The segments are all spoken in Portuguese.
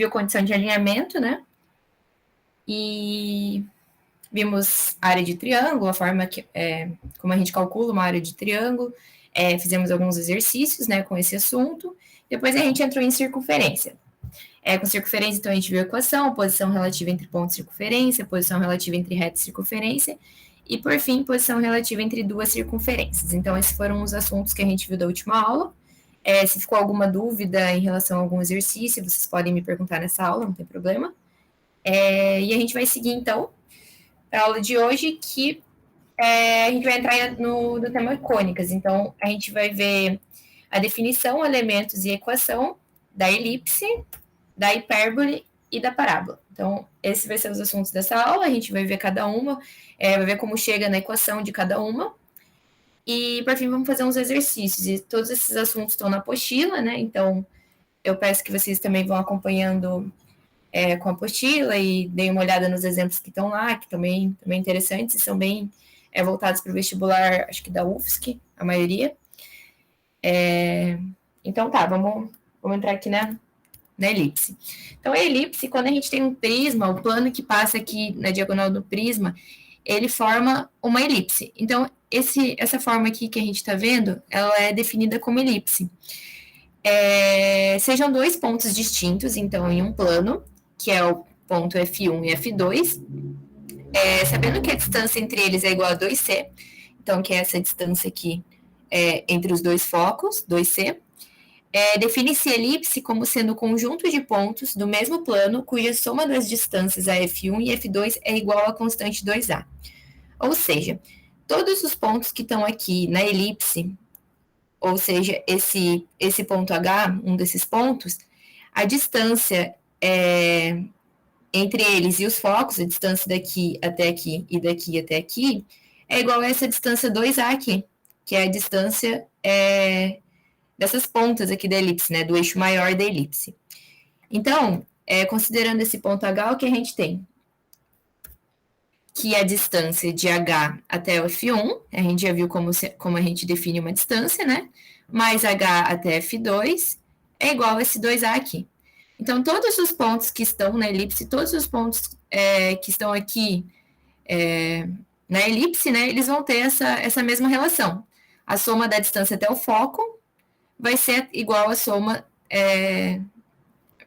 viu condição de alinhamento, né? E vimos a área de triângulo, a forma como a gente calcula uma área de triângulo, fizemos alguns exercícios, né, com esse assunto. Depois a gente entrou em circunferência. Com circunferência, então, a gente viu a equação, posição relativa entre pontos de circunferência, posição relativa entre reta e circunferência, e, por fim, posição relativa entre duas circunferências. Então, esses foram os assuntos que a gente viu da última aula. Se ficou alguma dúvida em relação a algum exercício, vocês podem me perguntar nessa aula, não tem problema. E a gente vai seguir, então, a aula de hoje, que a gente vai entrar no tema cônicas. Então, a gente vai ver a definição, elementos e equação da elipse, da hipérbole e da parábola. Então, esses vão ser os assuntos dessa aula, a gente vai ver cada uma, vai ver como chega na equação de cada uma, e, por fim, vamos fazer uns exercícios, e todos esses assuntos estão na apostila, né, então eu peço que vocês também vão acompanhando com a apostila e deem uma olhada nos exemplos que estão lá, que também interessantes, e são bem voltados para o vestibular, acho que da UFSC, a maioria. Então, tá, vamos entrar aqui na elipse. Então, a elipse, quando a gente tem um prisma, o plano que passa aqui na diagonal do prisma, ele forma uma elipse. Então, essa forma aqui que a gente está vendo, ela é definida como elipse. Sejam dois pontos distintos, então, em um plano, que é o ponto F1 e F2, sabendo que a distância entre eles é igual a 2C, então, que é essa distância aqui entre os dois focos, 2C, define-se elipse como sendo o conjunto de pontos do mesmo plano cuja soma das distâncias a F1 e F2 é igual à constante 2A. Ou seja, todos os pontos que estão aqui na elipse, ou seja, esse ponto H, um desses pontos, a distância entre eles e os focos, a distância daqui até aqui e daqui até aqui, é igual a essa distância 2A aqui, que é a distância dessas pontas aqui da elipse, né, do eixo maior da elipse. Então, considerando esse ponto H, o que a gente tem? Que a distância de H até o F1, a gente já viu como a gente define uma distância, né? Mais H até F2 é igual a esse 2A aqui. Então, todos os pontos que estão na elipse, todos os pontos que estão aqui na elipse, né, eles vão ter essa mesma relação. A soma da distância até o foco vai ser igual à soma,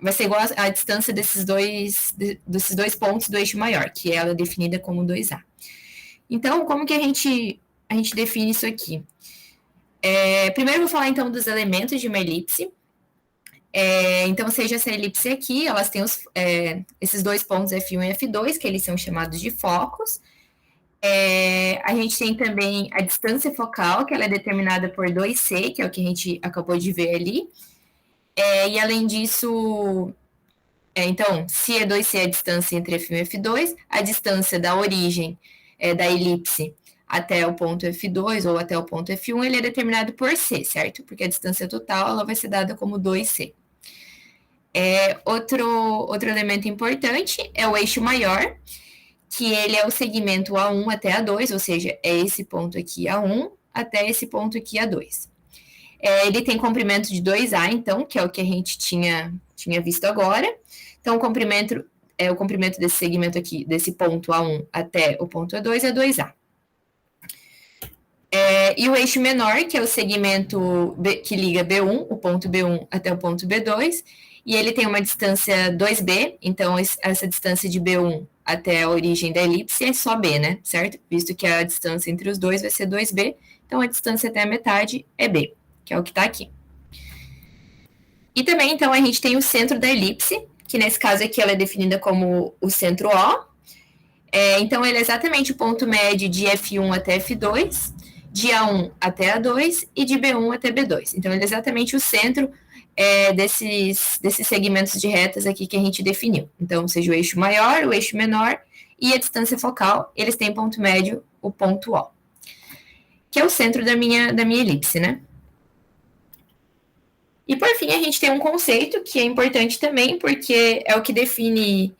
vai ser igual à distância desses dois pontos do eixo maior, que ela é definida como 2A. Então, como que a gente define isso aqui? Primeiro eu vou falar, então, dos elementos de uma elipse. Então, seja essa elipse aqui, elas têm esses dois pontos F1 e F2, que eles são chamados de focos. A gente tem também a distância focal, que ela é determinada por 2C, que é o que a gente acabou de ver ali. E além disso, então, se é 2C a distância entre F1 e F2, a distância da origem da elipse até o ponto F2 ou até o ponto F1, ele é determinado por C, certo? Porque a distância total ela vai ser dada como 2C. Outro elemento importante é o eixo maior, que ele é o segmento A1 até A2, ou seja, é esse ponto aqui A1 até esse ponto aqui A2. Ele tem comprimento de 2A, então, que é o que a gente tinha visto agora. Então, o comprimento desse segmento aqui, desse ponto A1 até o ponto A2, é 2A. E o eixo menor, que é o segmento que liga B1, o ponto B1 até o ponto B2, e ele tem uma distância 2B, então essa distância de B1 até a origem da elipse é só B, né, certo? Visto que a distância entre os dois vai ser 2B, então a distância até a metade é B, que é o que está aqui. E também, então, a gente tem o centro da elipse, que nesse caso aqui ela é definida como o centro O. Então, ele é exatamente o ponto médio de F1 até F2, de A1 até A2 e de B1 até B2. Então, ele é exatamente o centro desses segmentos de retas aqui que a gente definiu. Então, seja o eixo maior, o eixo menor e a distância focal, eles têm ponto médio, o ponto O, que é o centro da minha elipse, né? E, por fim, a gente tem um conceito que é importante também, porque é o que define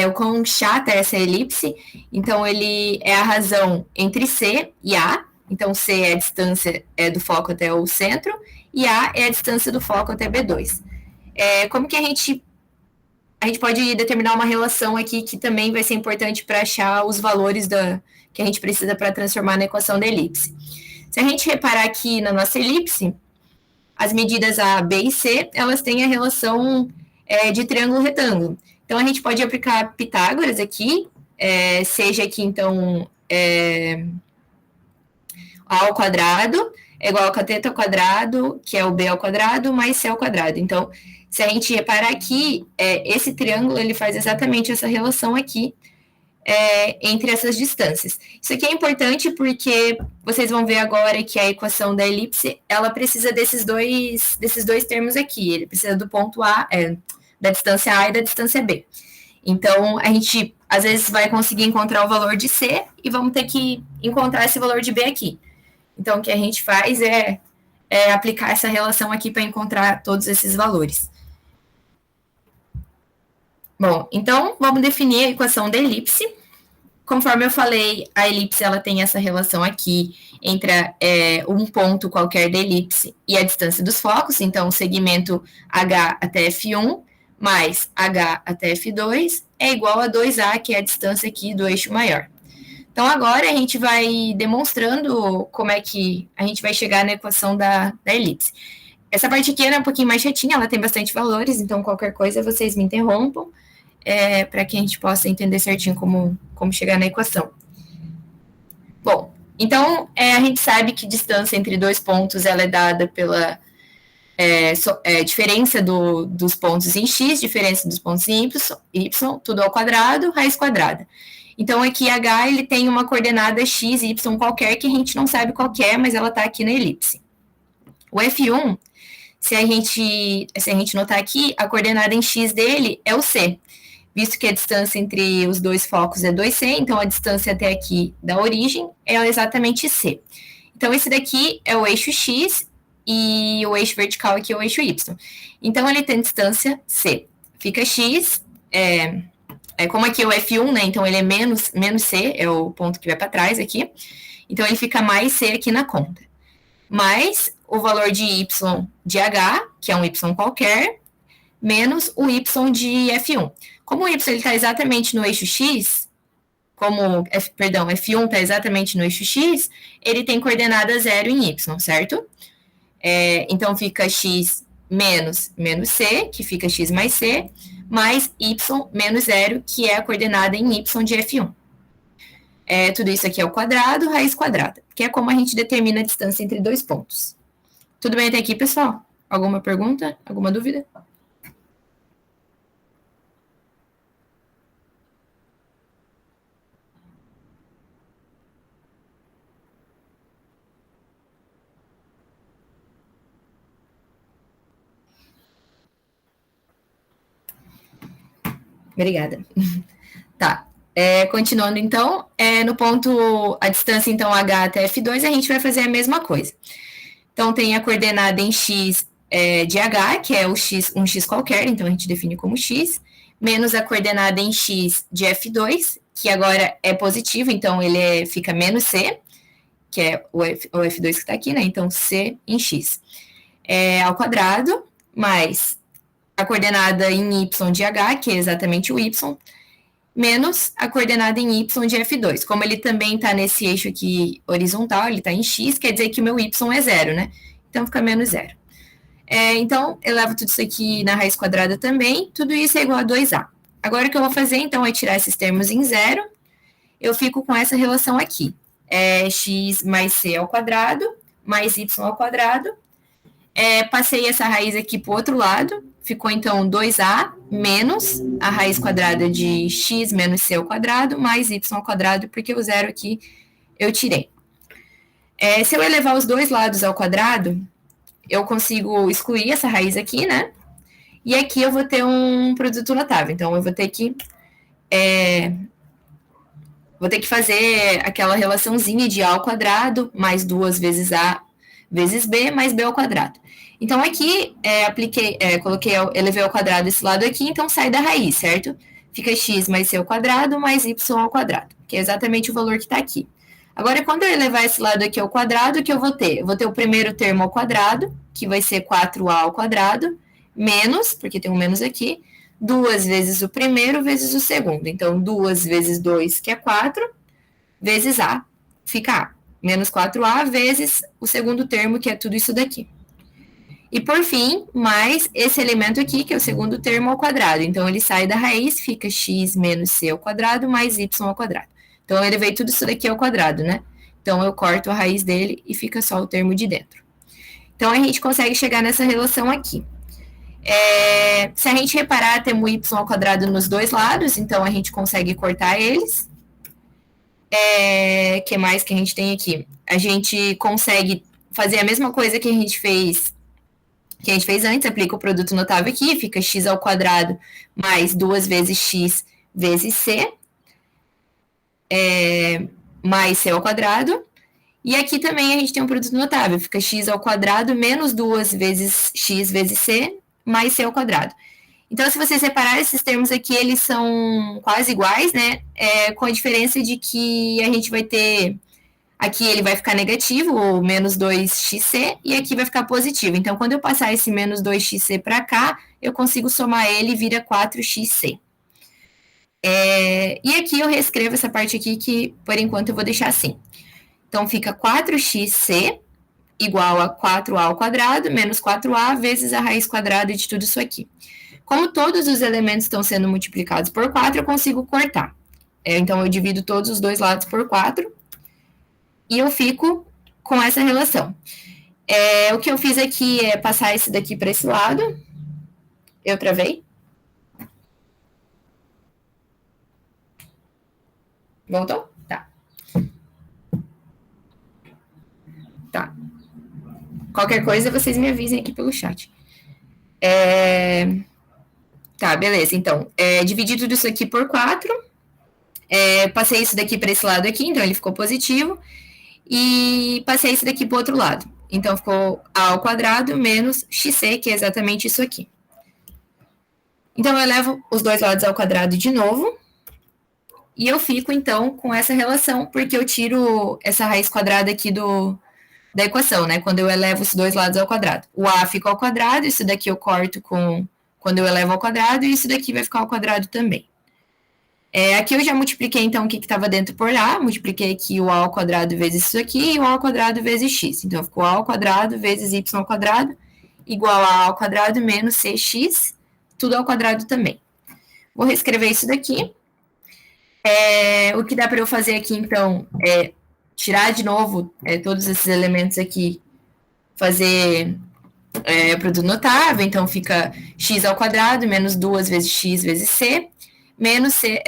o quão chata é essa elipse. Então, ele é a razão entre C e A. Então, C é a distância do foco até o centro, e A é a distância do foco até B2. Como que a gente a gente pode determinar uma relação aqui que também vai ser importante para achar os valores que a gente precisa para transformar na equação da elipse. Se a gente reparar aqui na nossa elipse, as medidas A, B e C, elas têm a relação de triângulo retângulo. Então, a gente pode aplicar Pitágoras aqui, seja aqui, então, A ao quadrado é igual a cateto ao quadrado, que é o B ao quadrado, mais C ao quadrado. Então, se a gente reparar aqui, esse triângulo, ele faz exatamente essa relação aqui, entre essas distâncias. Isso aqui é importante porque vocês vão ver agora que a equação da elipse, ela precisa desses dois termos aqui. Ele precisa do ponto A, da distância A e da distância B. Então, a gente, às vezes, vai conseguir encontrar o valor de C e vamos ter que encontrar esse valor de B aqui. Então, o que a gente faz é aplicar essa relação aqui para encontrar todos esses valores. Bom, então, vamos definir a equação da elipse. Conforme eu falei, a elipse ela tem essa relação aqui entre um ponto qualquer da elipse e a distância dos focos. Então, o segmento H até F1 mais H até F2 é igual a 2A, que é a distância aqui do eixo maior. Então, agora a gente vai demonstrando como é que a gente vai chegar na equação da elipse. Essa parte aqui é um pouquinho mais chatinha, ela tem bastante valores, então qualquer coisa vocês me interrompam, para que a gente possa entender certinho como chegar na equação. Bom, então a gente sabe que distância entre dois pontos ela é dada pela diferença dos pontos em x, diferença dos pontos em y, tudo ao quadrado, raiz quadrada. Então, aqui H ele tem uma coordenada x, y qualquer, que a gente não sabe qual é, mas ela está aqui na elipse. O F1, se a gente notar aqui, a coordenada em x dele é o C, visto que a distância entre os dois focos é 2C, então a distância até aqui da origem é exatamente C. Então, esse daqui é o eixo x e o eixo vertical aqui é o eixo y. Então, ele tem distância C. Fica x, como aqui é o F1, né? Então, ele é menos C, é o ponto que vai para trás aqui. Então, ele fica mais C aqui na conta. Mais o valor de Y de H, que é um Y qualquer, menos o Y de F1. Como o Y está exatamente no eixo X, F1 está exatamente no eixo X, ele tem coordenada 0 em Y, certo? Então, fica X menos C, que fica X mais C, mais y menos 0, que é a coordenada em y de F1. Tudo isso aqui é o quadrado, raiz quadrada, que é como a gente determina a distância entre dois pontos. Tudo bem até aqui, pessoal? Alguma pergunta? Alguma dúvida? Obrigada. Tá. Continuando, então, no ponto, a distância, então, H até F2, a gente vai fazer a mesma coisa. Então, tem a coordenada em x de H, que é um x qualquer, então a gente define como x, menos a coordenada em x de F2, que agora é positivo, então ele fica menos C, que é o F2 que está aqui, né? Então, C em x. Ao quadrado, mais a coordenada em y de H, que é exatamente o y, menos a coordenada em y de F2. Como ele também está nesse eixo aqui horizontal, ele está em x, quer dizer que o meu y é 0, né? Então, fica menos 0. Então, eu levo tudo isso aqui na raiz quadrada também, tudo isso é igual a 2a. Agora, o que eu vou fazer, então, é tirar esses termos em 0, eu fico com essa relação aqui. X mais c ao quadrado, mais y ao quadrado. Passei essa raiz aqui para o outro lado, ficou então 2a menos a raiz quadrada de x menos c ao quadrado, mais y ao quadrado, porque o 0 aqui eu tirei. Se eu elevar os dois lados ao quadrado, eu consigo excluir essa raiz aqui, né? E aqui eu vou ter um produto notável. Então, eu vou ter que fazer aquela relaçãozinha de a ao quadrado, mais 2 vezes a vezes b, mais b ao quadrado. Então, aqui, elevei ao quadrado esse lado aqui, então sai da raiz, certo? Fica x mais c ao quadrado, mais y ao quadrado, que é exatamente o valor que está aqui. Agora, quando eu elevar esse lado aqui ao quadrado, o que eu vou ter? Eu vou ter o primeiro termo ao quadrado, que vai ser 4a ao quadrado, menos, porque tem um menos aqui, 2 vezes o primeiro vezes o segundo. Então, 2 vezes 2, que é 4, vezes A, fica A. Menos 4A vezes o segundo termo, que é tudo isso daqui. E, por fim, mais esse elemento aqui, que é o segundo termo ao quadrado. Então, ele sai da raiz, fica x menos c ao quadrado mais y ao quadrado. Então, ele veio tudo isso daqui ao quadrado, né? Então, eu corto a raiz dele e fica só o termo de dentro. Então, a gente consegue chegar nessa relação aqui. Se a gente reparar, temos y ao quadrado nos dois lados, então a gente consegue cortar eles. Que mais que a gente tem aqui? A gente consegue fazer a mesma coisa que a gente fez antes, aplica o produto notável aqui, fica x ao quadrado mais 2 vezes x vezes c, mais c ao quadrado. E aqui também a gente tem um produto notável, fica x ao quadrado menos 2 vezes x vezes c, mais c ao quadrado. Então, se você separar esses termos aqui, eles são quase iguais, né? Com a diferença de que a gente vai ter... Aqui ele vai ficar negativo, ou menos 2xc, e aqui vai ficar positivo. Então, quando eu passar esse menos 2xc para cá, eu consigo somar ele e vira 4xc. E aqui eu reescrevo essa parte aqui, que por enquanto eu vou deixar assim. Então, fica 4xc igual a 4a ao quadrado, menos 4a, vezes a raiz quadrada de tudo isso aqui. Como todos os elementos estão sendo multiplicados por 4, eu consigo cortar. Então, eu divido todos os dois lados por 4, e eu fico com essa relação. O que eu fiz aqui é passar esse daqui para esse lado. Eu travei? Voltou? Tá. Qualquer coisa, vocês me avisem aqui pelo chat. Tá, beleza. Então, dividi tudo isso aqui por 4. Passei isso daqui para esse lado aqui, então ele ficou positivo. E passei isso daqui para o outro lado. Então, ficou a ao quadrado menos xc, que é exatamente isso aqui. Então, eu levo os dois lados ao quadrado de novo. E eu fico, então, com essa relação, porque eu tiro essa raiz quadrada aqui da equação, né? Quando eu elevo os dois lados ao quadrado. O a fica ao quadrado, isso daqui eu corto quando eu elevo ao quadrado, e isso daqui vai ficar ao quadrado também. Aqui eu já multipliquei, então, o que estava dentro por A. Multipliquei aqui o A ao quadrado vezes isso aqui, e o A ao quadrado vezes X. Então, ficou A ao quadrado vezes Y ao quadrado, igual a A ao quadrado menos CX, tudo ao quadrado também. Vou reescrever isso daqui. O que dá para eu fazer aqui, então, é tirar de novo todos esses elementos aqui, fazer produto notável. Então, fica x ao quadrado menos 2 vezes x vezes c, menos c,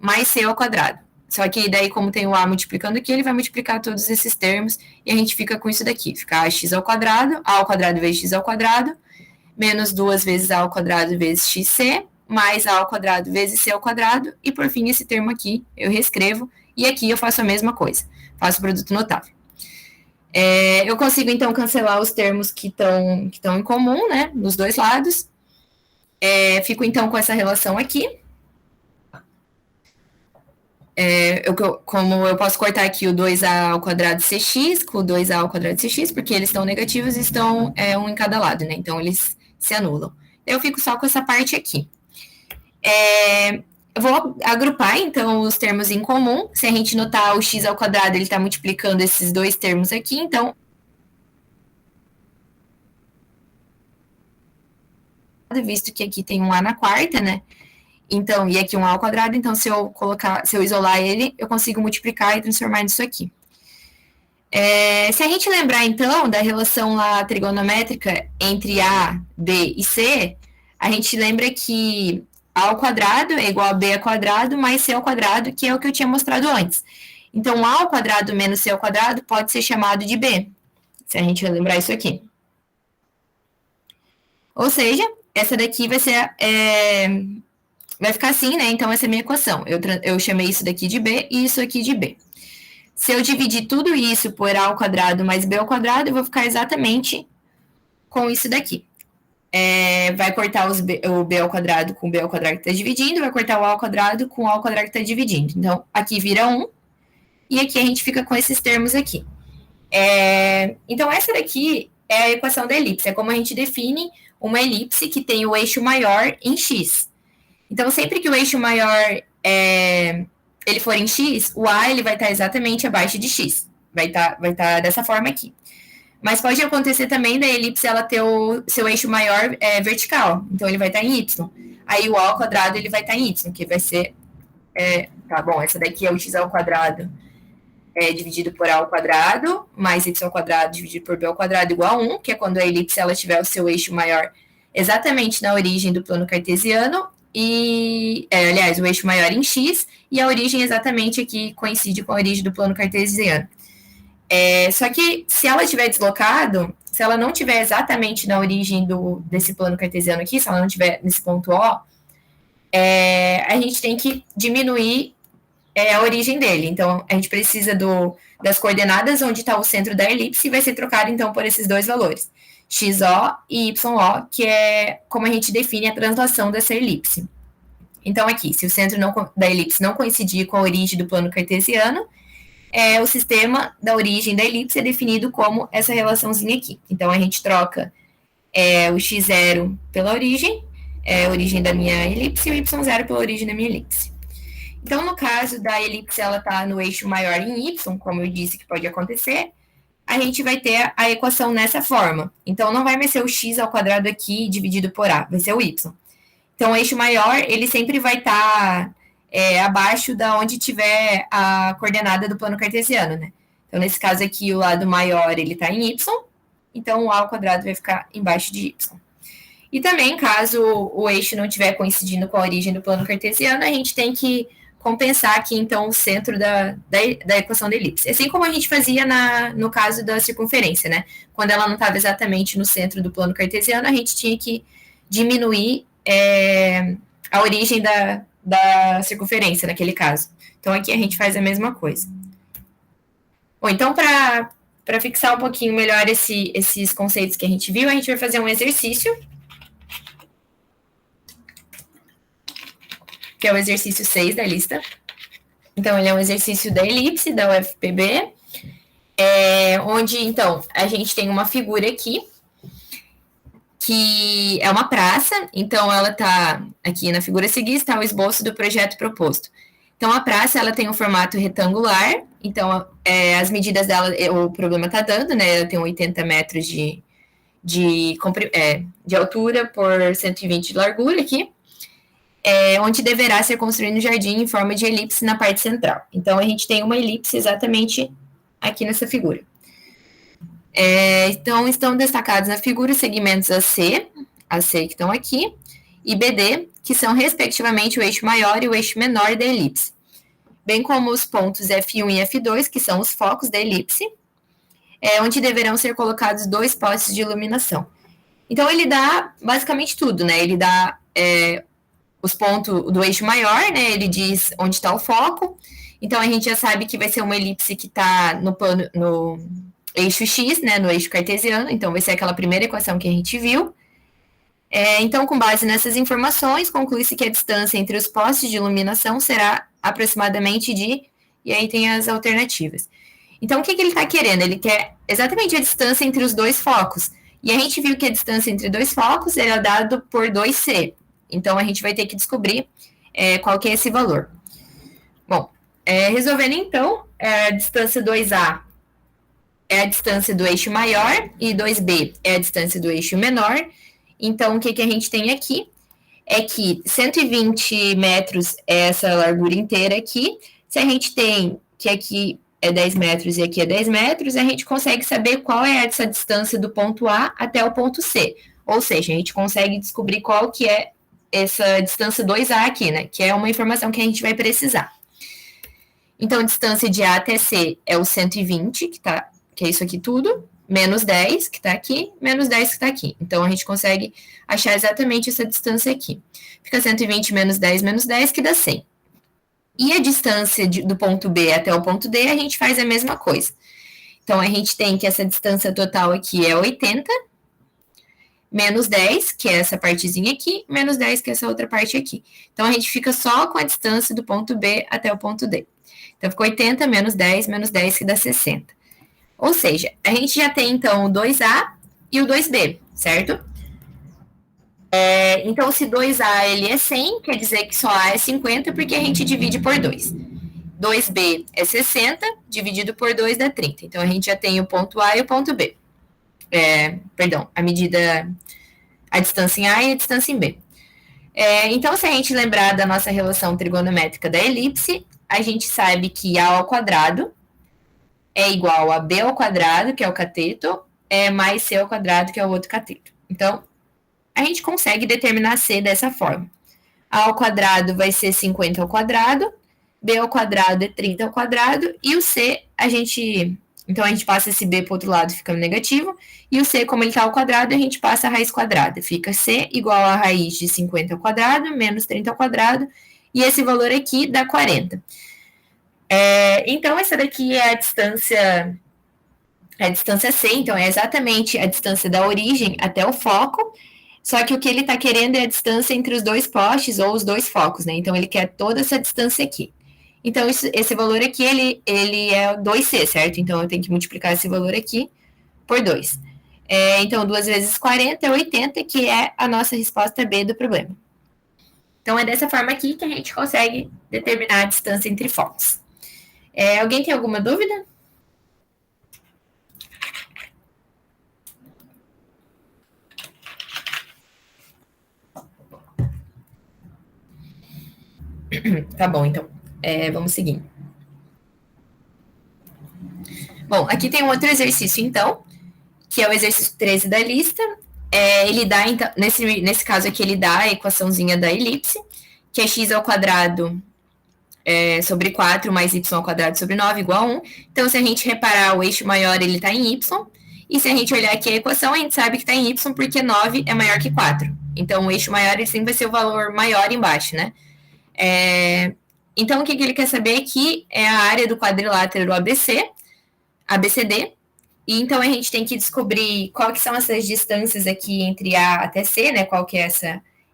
mais c ao quadrado. Só que daí, como tem o a multiplicando aqui, ele vai multiplicar todos esses termos, e a gente fica com isso daqui. Fica x ao quadrado vezes x ao quadrado, menos 2 vezes a ao quadrado vezes xc, mais a ao quadrado vezes c ao quadrado, e por fim esse termo aqui eu reescrevo, e aqui eu faço a mesma coisa, faço produto notável. Eu consigo, então, cancelar os termos que estão em comum, né, nos dois lados. Fico, então, com essa relação aqui. Como eu posso cortar aqui o 2a ao quadrado cx com o 2a ao quadrado cx, porque eles estão negativos e estão um em cada lado, né, então eles se anulam. Eu fico só com essa parte aqui. Eu vou agrupar, então, os termos em comum. Se a gente notar o x ao quadrado, ele está multiplicando esses dois termos aqui, então... Visto que aqui tem um a na quarta, né? Então, e aqui um a ao quadrado, então, se eu isolar ele, eu consigo multiplicar e transformar nisso aqui. Se a gente lembrar, então, da relação lá trigonométrica entre A, B e C, a gente lembra que a ao quadrado é igual a b ao quadrado mais c ao quadrado, que é o que eu tinha mostrado antes. Então, a ao quadrado menos c ao quadrado pode ser chamado de b, se a gente lembrar isso aqui. Ou seja, essa daqui vai ser... vai ficar assim, né? Então, essa é a minha equação. Eu chamei isso daqui de b e isso aqui de b. Se eu dividir tudo isso por a ao quadrado mais b ao quadrado, eu vou ficar exatamente com isso daqui. Vai cortar o b ao quadrado com o b ao quadrado que está dividindo, vai cortar o a ao quadrado com o a ao quadrado que está dividindo. Então, aqui vira 1, e aqui a gente fica com esses termos aqui. Então, essa daqui é a equação da elipse. É como a gente define uma elipse que tem o eixo maior em x. Então, sempre que o eixo maior ele for em x, o A ele vai estar exatamente abaixo de x. Vai estar dessa forma aqui. Mas pode acontecer também da elipse ela ter o seu eixo maior vertical. Então, ele vai estar em y. Aí, o A ao quadrado ele vai estar em y, que vai ser... tá bom, essa daqui é o x ao quadrado dividido por A ao quadrado, mais y ao quadrado dividido por B ao quadrado igual a 1, que é quando a elipse ela tiver o seu eixo maior exatamente na origem do plano cartesiano, e, aliás, o eixo maior em x, e a origem exatamente aqui coincide com a origem do plano cartesiano. Só que se ela tiver deslocado, se ela não tiver exatamente na origem desse plano cartesiano aqui, se ela não tiver nesse ponto O, a gente tem que diminuir a origem dele. Então, a gente precisa das coordenadas onde está o centro da elipse e vai ser trocado, então, por esses dois valores, XO e YO, que é como a gente define a translação dessa elipse. Então, aqui, se o centro da elipse não coincidir com a origem do plano cartesiano, o sistema da origem da elipse é definido como essa relaçãozinha aqui. Então, a gente troca o x0 pela origem, a origem da minha elipse, e o y0 pela origem da minha elipse. Então, no caso da elipse, ela está no eixo maior em y, como eu disse que pode acontecer, a gente vai ter a equação nessa forma. Então, não vai mais ser o x ao quadrado aqui dividido por a, vai ser o y. Então, o eixo maior, ele sempre vai estar abaixo da onde tiver a coordenada do plano cartesiano, né? Então, nesse caso aqui, o lado maior, ele está em y, então o a ao quadrado vai ficar embaixo de y. E também, caso o eixo não estiver coincidindo com a origem do plano cartesiano, a gente tem que compensar aqui, então, o centro da equação da elipse. Assim como a gente fazia no caso da circunferência, né? Quando ela não estava exatamente no centro do plano cartesiano, a gente tinha que diminuir a origem da circunferência, naquele caso. Então, aqui a gente faz a mesma coisa. Bom, então, para fixar um pouquinho melhor esses conceitos que a gente viu, a gente vai fazer um exercício, que é o exercício 6 da lista. Então, ele é um exercício da elipse, da UFPB, onde, então, a gente tem uma figura aqui, que é uma praça, então ela está, aqui na figura a seguir, está o esboço do projeto proposto. Então, a praça, ela tem um formato retangular, então, as medidas dela, o problema está dando, né, ela tem 80 metros de altura por 120 de largura aqui, onde deverá ser construído um jardim em forma de elipse na parte central. Então, a gente tem uma elipse exatamente aqui nessa figura. Então, estão destacados na figura os segmentos AC que estão aqui, e BD, que são, respectivamente, o eixo maior e o eixo menor da elipse, bem como os pontos F1 e F2, que são os focos da elipse, onde deverão ser colocados 2 postes de iluminação. Então, ele dá basicamente tudo, né? Ele dá os pontos do eixo maior, né? Ele diz onde está o foco. Então, a gente já sabe que vai ser uma elipse que está no eixo X, né? No eixo cartesiano. Então, vai ser aquela primeira equação que a gente viu. Então, com base nessas informações, conclui-se que a distância entre os postes de iluminação será aproximadamente e aí tem as alternativas. Então, o que ele está querendo? Ele quer exatamente a distância entre os 2 focos. E a gente viu que a distância entre 2 focos era dado por 2C. Então, a gente vai ter que descobrir qual que é esse valor. Bom, resolvendo então, a distância 2A é a distância do eixo maior e 2B é a distância do eixo menor. Então, o que a gente tem aqui é que 120 metros é essa largura inteira aqui. Se a gente tem que aqui é 10 metros e aqui é 10 metros, a gente consegue saber qual é essa distância do ponto A até o ponto C. Ou seja, a gente consegue descobrir qual que é essa distância 2A aqui, né? Que é uma informação que a gente vai precisar. Então, a distância de A até C é o 120, que é isso aqui tudo, menos 10, que está aqui, menos 10, que está aqui. Então, a gente consegue achar exatamente essa distância aqui. Fica 120 menos 10, que dá 100. E a distância do ponto B até o ponto D, a gente faz a mesma coisa. Então, a gente tem que essa distância total aqui é 80, menos 10, que é essa partezinha aqui, menos 10, que é essa outra parte aqui. Então, a gente fica só com a distância do ponto B até o ponto D. Então, ficou 80 menos 10, que dá 60. Ou seja, a gente já tem, então, o 2A e o 2B, certo? Então, se 2A ele é 100, quer dizer que só A é 50, porque a gente divide por 2. 2B é 60, dividido por 2 dá 30. Então, a gente já tem o ponto A e o ponto B. Perdão, a distância em A e a distância em B. Então, se a gente lembrar da nossa relação trigonométrica da elipse, a gente sabe que A ao quadrado é igual a B ao quadrado, que é o cateto, mais C ao quadrado, que é o outro cateto. Então, a gente consegue determinar C dessa forma. A ao quadrado vai ser 50 ao quadrado, B ao quadrado é 30 ao quadrado, e o C, então a gente passa esse B para o outro lado, fica negativo, e o C, como ele está ao quadrado, a gente passa a raiz quadrada. Fica C igual a raiz de 50 ao quadrado, menos 30 ao quadrado, e esse valor aqui dá 40. Então, essa daqui é a distância C, então é exatamente a distância da origem até o foco, só que o que ele está querendo é a distância entre os dois postes ou os dois focos, né? Então, ele quer toda essa distância aqui. Então, esse valor aqui, ele é 2C, certo? Então, eu tenho que multiplicar esse valor aqui por 2. Então, 2 vezes 40 é 80, que é a nossa resposta B do problema. Então, é dessa forma aqui que a gente consegue determinar a distância entre focos. Alguém tem alguma dúvida? Tá bom, então. Vamos seguir. Bom, aqui tem um outro exercício, então, que é o exercício 13 da lista. Ele dá, então, nesse caso aqui, ele dá a equaçãozinha da elipse, que é x ao quadrado sobre 4 mais y ao quadrado sobre 9 igual a 1. Então, se a gente reparar, o eixo maior ele está em y, e se a gente olhar aqui a equação, a gente sabe que está em y porque 9 é maior que 4. Então, o eixo maior ele sempre vai ser o valor maior embaixo, né? Então, o que ele quer saber aqui é a área do quadrilátero ABCD, e então a gente tem que descobrir qual que são essas distâncias aqui entre A até C, né? Qual que é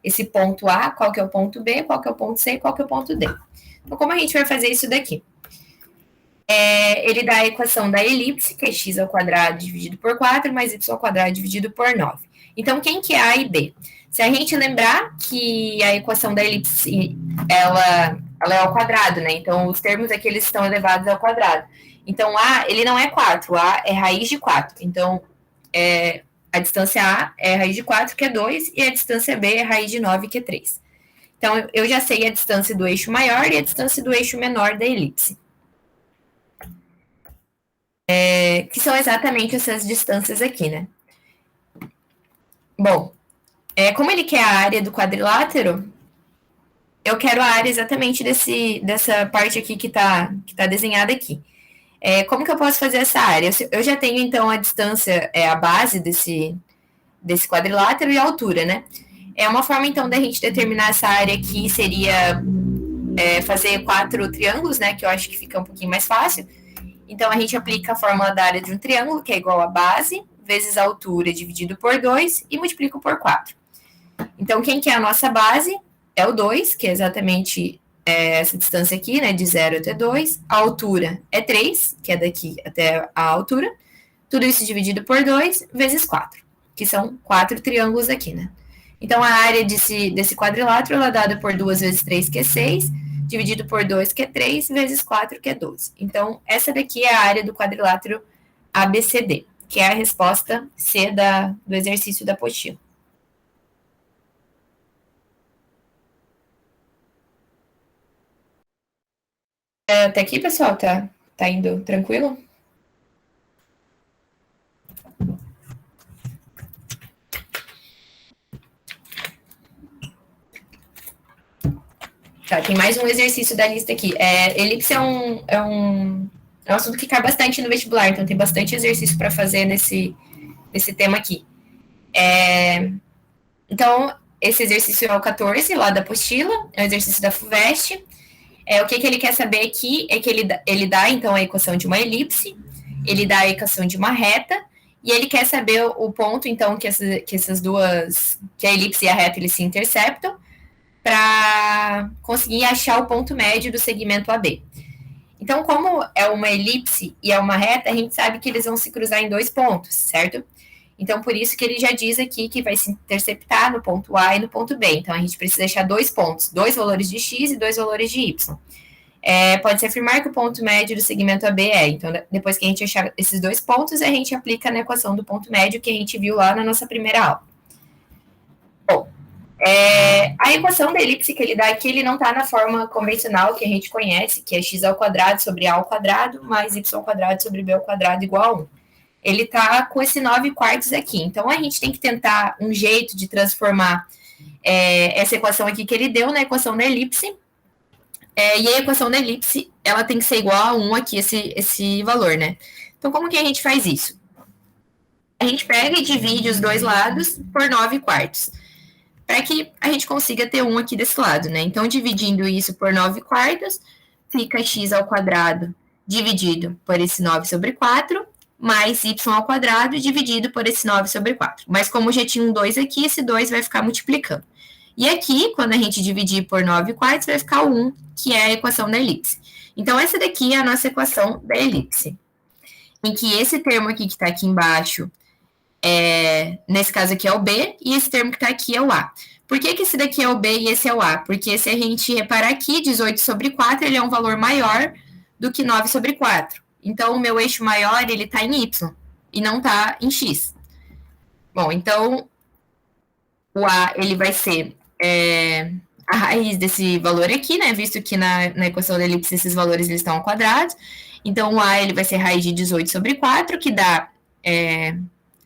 esse ponto A, qual que é o ponto B, qual que é o ponto C, qual que é o ponto D. Então, como a gente vai fazer isso daqui? Ele dá a equação da elipse, que é x ao quadrado dividido por 4, mais y ao quadrado dividido por 9. Então, quem que é A e B? Se a gente lembrar que a equação da elipse, ela é ao quadrado, né? Então, os termos aqui, eles estão elevados ao quadrado. Então, A, ele não é 4, A é raiz de 4. Então, a distância A é raiz de 4, que é 2, e a distância B é raiz de 9, que é 3. Então, eu já sei a distância do eixo maior e a distância do eixo menor da elipse. Que são exatamente essas distâncias aqui, né? Bom, como ele quer a área do quadrilátero, eu quero a área exatamente dessa parte aqui que tá desenhada aqui. Como que eu posso fazer essa área? Eu já tenho, então, a distância, a base desse quadrilátero e a altura, né? Uma forma, então, da gente determinar essa área aqui seria fazer 4 triângulos, né? Que eu acho que fica um pouquinho mais fácil. Então, a gente aplica a fórmula da área de um triângulo, que é igual a base, vezes a altura, dividido por 2, e multiplico por 4. Então, quem que é a nossa base? É o 2, que é exatamente essa distância aqui, né, de 0 até 2. A altura é 3, que é daqui até a altura. Tudo isso dividido por 2, vezes 4, que são 4 triângulos aqui, né? Então, a área desse quadrilátero, ela é dada por 2 vezes 3, que é 6, dividido por 2, que é 3, vezes 4, que é 12. Então, essa daqui é a área do quadrilátero ABCD, que é a resposta C do exercício da apostila. Até aqui, pessoal, tá indo tranquilo? Tá, tem mais um exercício da lista aqui. Elipse é um assunto que cai bastante no vestibular, então tem bastante exercício para fazer nesse tema aqui. Então, esse exercício é o 14, lá da apostila, é o exercício da FUVEST. O que ele quer saber aqui é que ele dá, então, a equação de uma elipse, ele dá a equação de uma reta, e ele quer saber o ponto, então, que essas duas, que a elipse e a reta, eles se interceptam, para conseguir achar o ponto médio do segmento AB. Então, como é uma elipse e é uma reta, a gente sabe que eles vão se cruzar em 2 pontos, certo? Então, por isso que ele já diz aqui que vai se interceptar no ponto A e no ponto B. Então, a gente precisa deixar dois pontos, dois valores de x e dois valores de y. Pode-se afirmar que o ponto médio do segmento AB é. Então, depois que a gente achar esses dois pontos, a gente aplica na equação do ponto médio que a gente viu lá na nossa primeira aula. Bom, a equação da elipse que ele dá aqui, ele não está na forma convencional que a gente conhece, que é x ao quadrado sobre a ao quadrado mais y ao quadrado sobre b ao quadrado igual a 1. Ele está com esse 9/4 aqui. Então, a gente tem que tentar um jeito de transformar essa equação aqui que ele deu na equação da elipse. E a equação da elipse, ela tem que ser igual a 1 aqui, esse valor, né? Então, como que a gente faz isso? A gente pega e divide os dois lados por 9/4, para que a gente consiga ter 1 aqui desse lado, né? Então, dividindo isso por 9/4, fica x ao quadrado dividido por esse 9/4, mais y ao quadrado dividido por esse 9/4. Mas como já tinha um 2 aqui, esse 2 vai ficar multiplicando. E aqui, quando a gente dividir por 9/4, vai ficar o 1, que é a equação da elipse. Então, essa daqui é a nossa equação da elipse. Em que esse termo aqui que está aqui embaixo, nesse caso aqui é o B, e esse termo que está aqui é o A. Por que esse daqui é o B e esse é o A? Porque se a gente reparar aqui, 18/4, ele é um valor maior do que 9/4. Então, o meu eixo maior, ele está em Y, e não está em X. Bom, então, o A, ele vai ser a raiz desse valor aqui, né? Visto que na equação da elipse esses valores eles estão ao quadrado. Então, o A, ele vai ser raiz de 18/4, que dá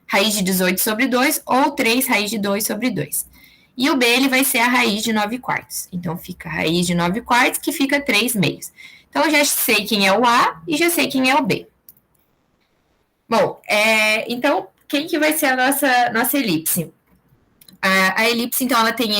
raiz de 18/2, ou 3 raiz de 2/2. E o B, ele vai ser a raiz de 9/4. Então, fica a raiz de 9/4, que fica 3 meios. Então, eu já sei quem é o A e já sei quem é o B. Bom, então, quem que vai ser a nossa elipse? A elipse, então, ela tem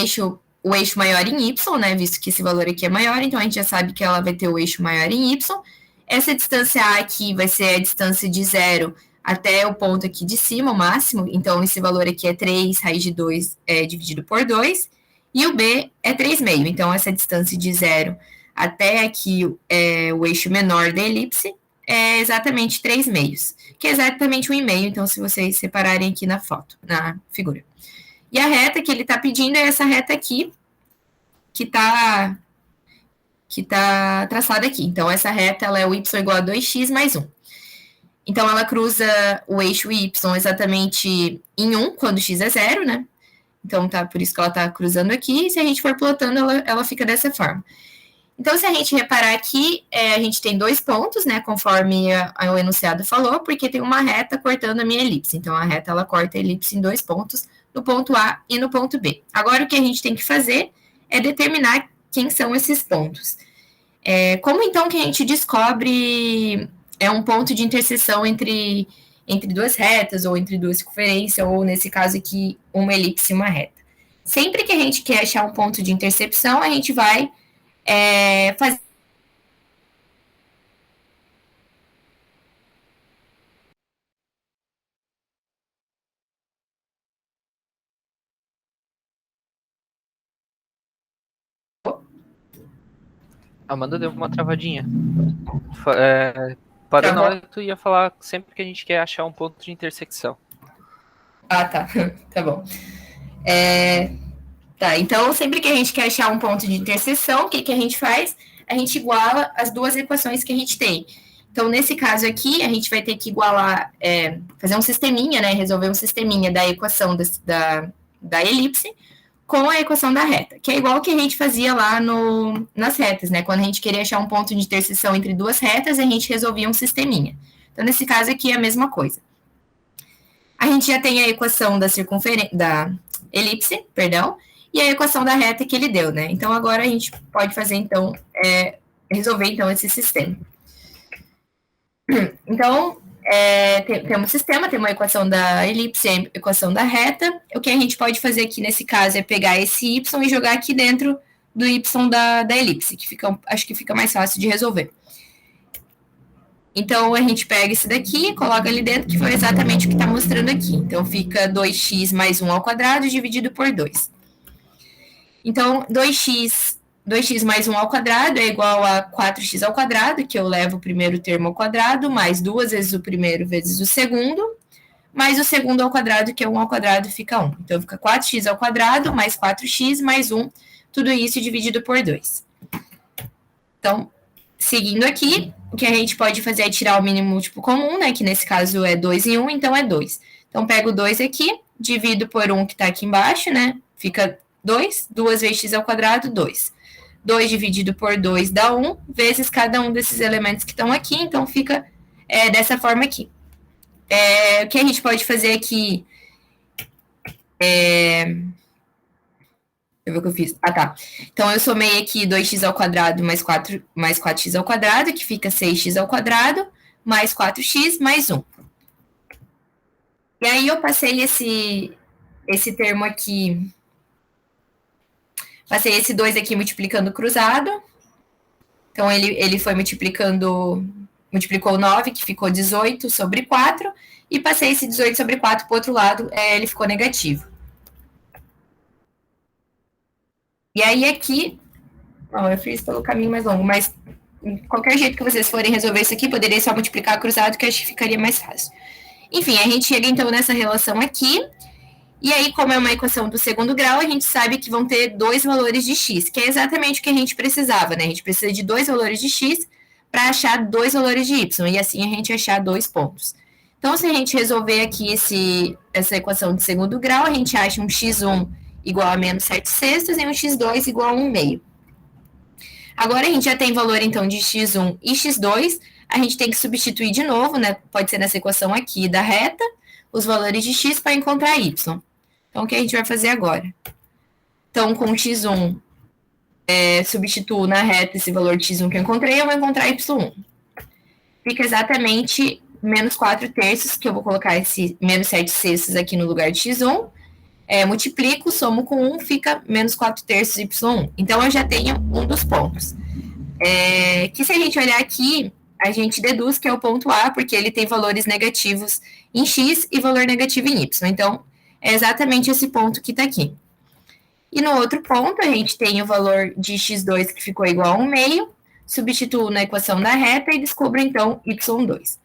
o eixo maior em Y, né? Visto que esse valor aqui é maior, então a gente já sabe que ela vai ter o eixo maior em Y. Essa distância A aqui vai ser a distância de 0 até o ponto aqui de cima, o máximo. Então, esse valor aqui é 3 raiz de 2 dividido por 2. E o B é 3,5. Então, essa distância de 0 até aqui o eixo menor da elipse é exatamente 3,5, que é exatamente 1,5. Então, se vocês separarem aqui na foto, na figura. E a reta que ele está pedindo é essa reta aqui, que está traçada aqui. Então, essa reta ela é o y igual a 2x mais 1. Então, ela cruza o eixo y exatamente em 1, quando x é 0, né? Então, por isso que ela está cruzando aqui. E se a gente for plotando, ela fica dessa forma. Então, se a gente reparar aqui, a gente tem dois pontos, né? Conforme o enunciado falou, porque tem uma reta cortando a minha elipse. Então, a reta, ela corta a elipse em dois pontos, no ponto A e no ponto B. Agora, o que a gente tem que fazer é determinar quem são esses pontos. Como, então, que a gente descobre um ponto de interseção entre duas retas, ou entre duas circunferências, ou, nesse caso aqui, uma elipse e uma reta? Sempre que a gente quer achar um ponto de interseção, a gente vai fazer Amanda deu uma travadinha. Parou na hora que tu ia falar sempre que a gente quer achar um ponto de intersecção. Ah, tá. Tá bom. Então, sempre que a gente quer achar um ponto de interseção, o que a gente faz? A gente iguala as duas equações que a gente tem. Então, nesse caso aqui, a gente vai ter que igualar, fazer um sisteminha, né? Resolver um sisteminha da equação da elipse com a equação da reta, que é igual que a gente fazia lá nas retas, né? Quando a gente queria achar um ponto de interseção entre duas retas, a gente resolvia um sisteminha. Então, nesse caso aqui, é a mesma coisa. A gente já tem a equação da elipse, e a equação da reta que ele deu, né? Então, agora a gente pode fazer, então, resolver, então, esse sistema. Então, temos um sistema, tem uma equação da elipse e a equação da reta. O que a gente pode fazer aqui, nesse caso, é pegar esse y e jogar aqui dentro do y da elipse, que acho que fica mais fácil de resolver. Então, a gente pega esse daqui e coloca ali dentro, que foi exatamente o que está mostrando aqui. Então, fica 2x mais 1 ao quadrado dividido por 2. Então, 2x mais 1 ao quadrado é igual a 4x ao quadrado, que eu levo o primeiro termo ao quadrado, mais 2 vezes o primeiro vezes o segundo, mais o segundo ao quadrado, que é 1 ao quadrado, fica 1. Então, fica 4x ao quadrado mais 4x mais 1, tudo isso dividido por 2. Então, seguindo aqui, o que a gente pode fazer é tirar o mínimo múltiplo comum, né? Que nesse caso é 2 e 1, então é 2. Então, pego 2 aqui, divido por 1 que está aqui embaixo, né? Fica 2, 2 vezes x ao quadrado, 2. 2 dividido por 2 dá 1, vezes cada um desses elementos que estão aqui, então fica dessa forma aqui. O que a gente pode fazer aqui eu ver o que eu fiz. Ah, tá. Então, eu somei aqui 2x ao quadrado mais 4x ao quadrado, que fica 6x ao quadrado, mais 4x mais 1. E aí, eu passei esse termo aqui, passei esse 2 aqui multiplicando cruzado. Então, ele foi multiplicou 9, que ficou 18 sobre 4, e passei esse 18 sobre 4 para o outro lado, ele ficou negativo. E aí, aqui, eu fiz pelo caminho mais longo, mas qualquer jeito que vocês forem resolver isso aqui, poderia só multiplicar cruzado, que eu acho que ficaria mais fácil. Enfim, a gente chega então nessa relação aqui, e aí, como é uma equação do segundo grau, a gente sabe que vão ter dois valores de x, que é exatamente o que a gente precisava, né? A gente precisa de dois valores de x para achar dois valores de y, e assim a gente achar dois pontos. Então, se a gente resolver aqui essa equação de segundo grau, a gente acha um x1 igual a menos 7 sextos e um x2 igual a 1 meio. Agora a gente já tem valor, então, de x1 e x2, a gente tem que substituir de novo, né? Pode ser nessa equação aqui da reta, os valores de x para encontrar y. Então, o que a gente vai fazer agora? Então, com x1, substituo na reta esse valor de x1 que eu encontrei, eu vou encontrar y1. Fica exatamente menos 4 terços, que eu vou colocar esse menos 7 sextos aqui no lugar de x1, multiplico, somo com 1, fica menos 4 terços y1. Então, eu já tenho um dos pontos. Que se a gente olhar aqui, a gente deduz que é o ponto A, porque ele tem valores negativos em x e valor negativo em y. Então, é exatamente esse ponto que está aqui. E no outro ponto, a gente tem o valor de x2, que ficou igual a 1 meio, substituo na equação da reta e descubro, então, y2.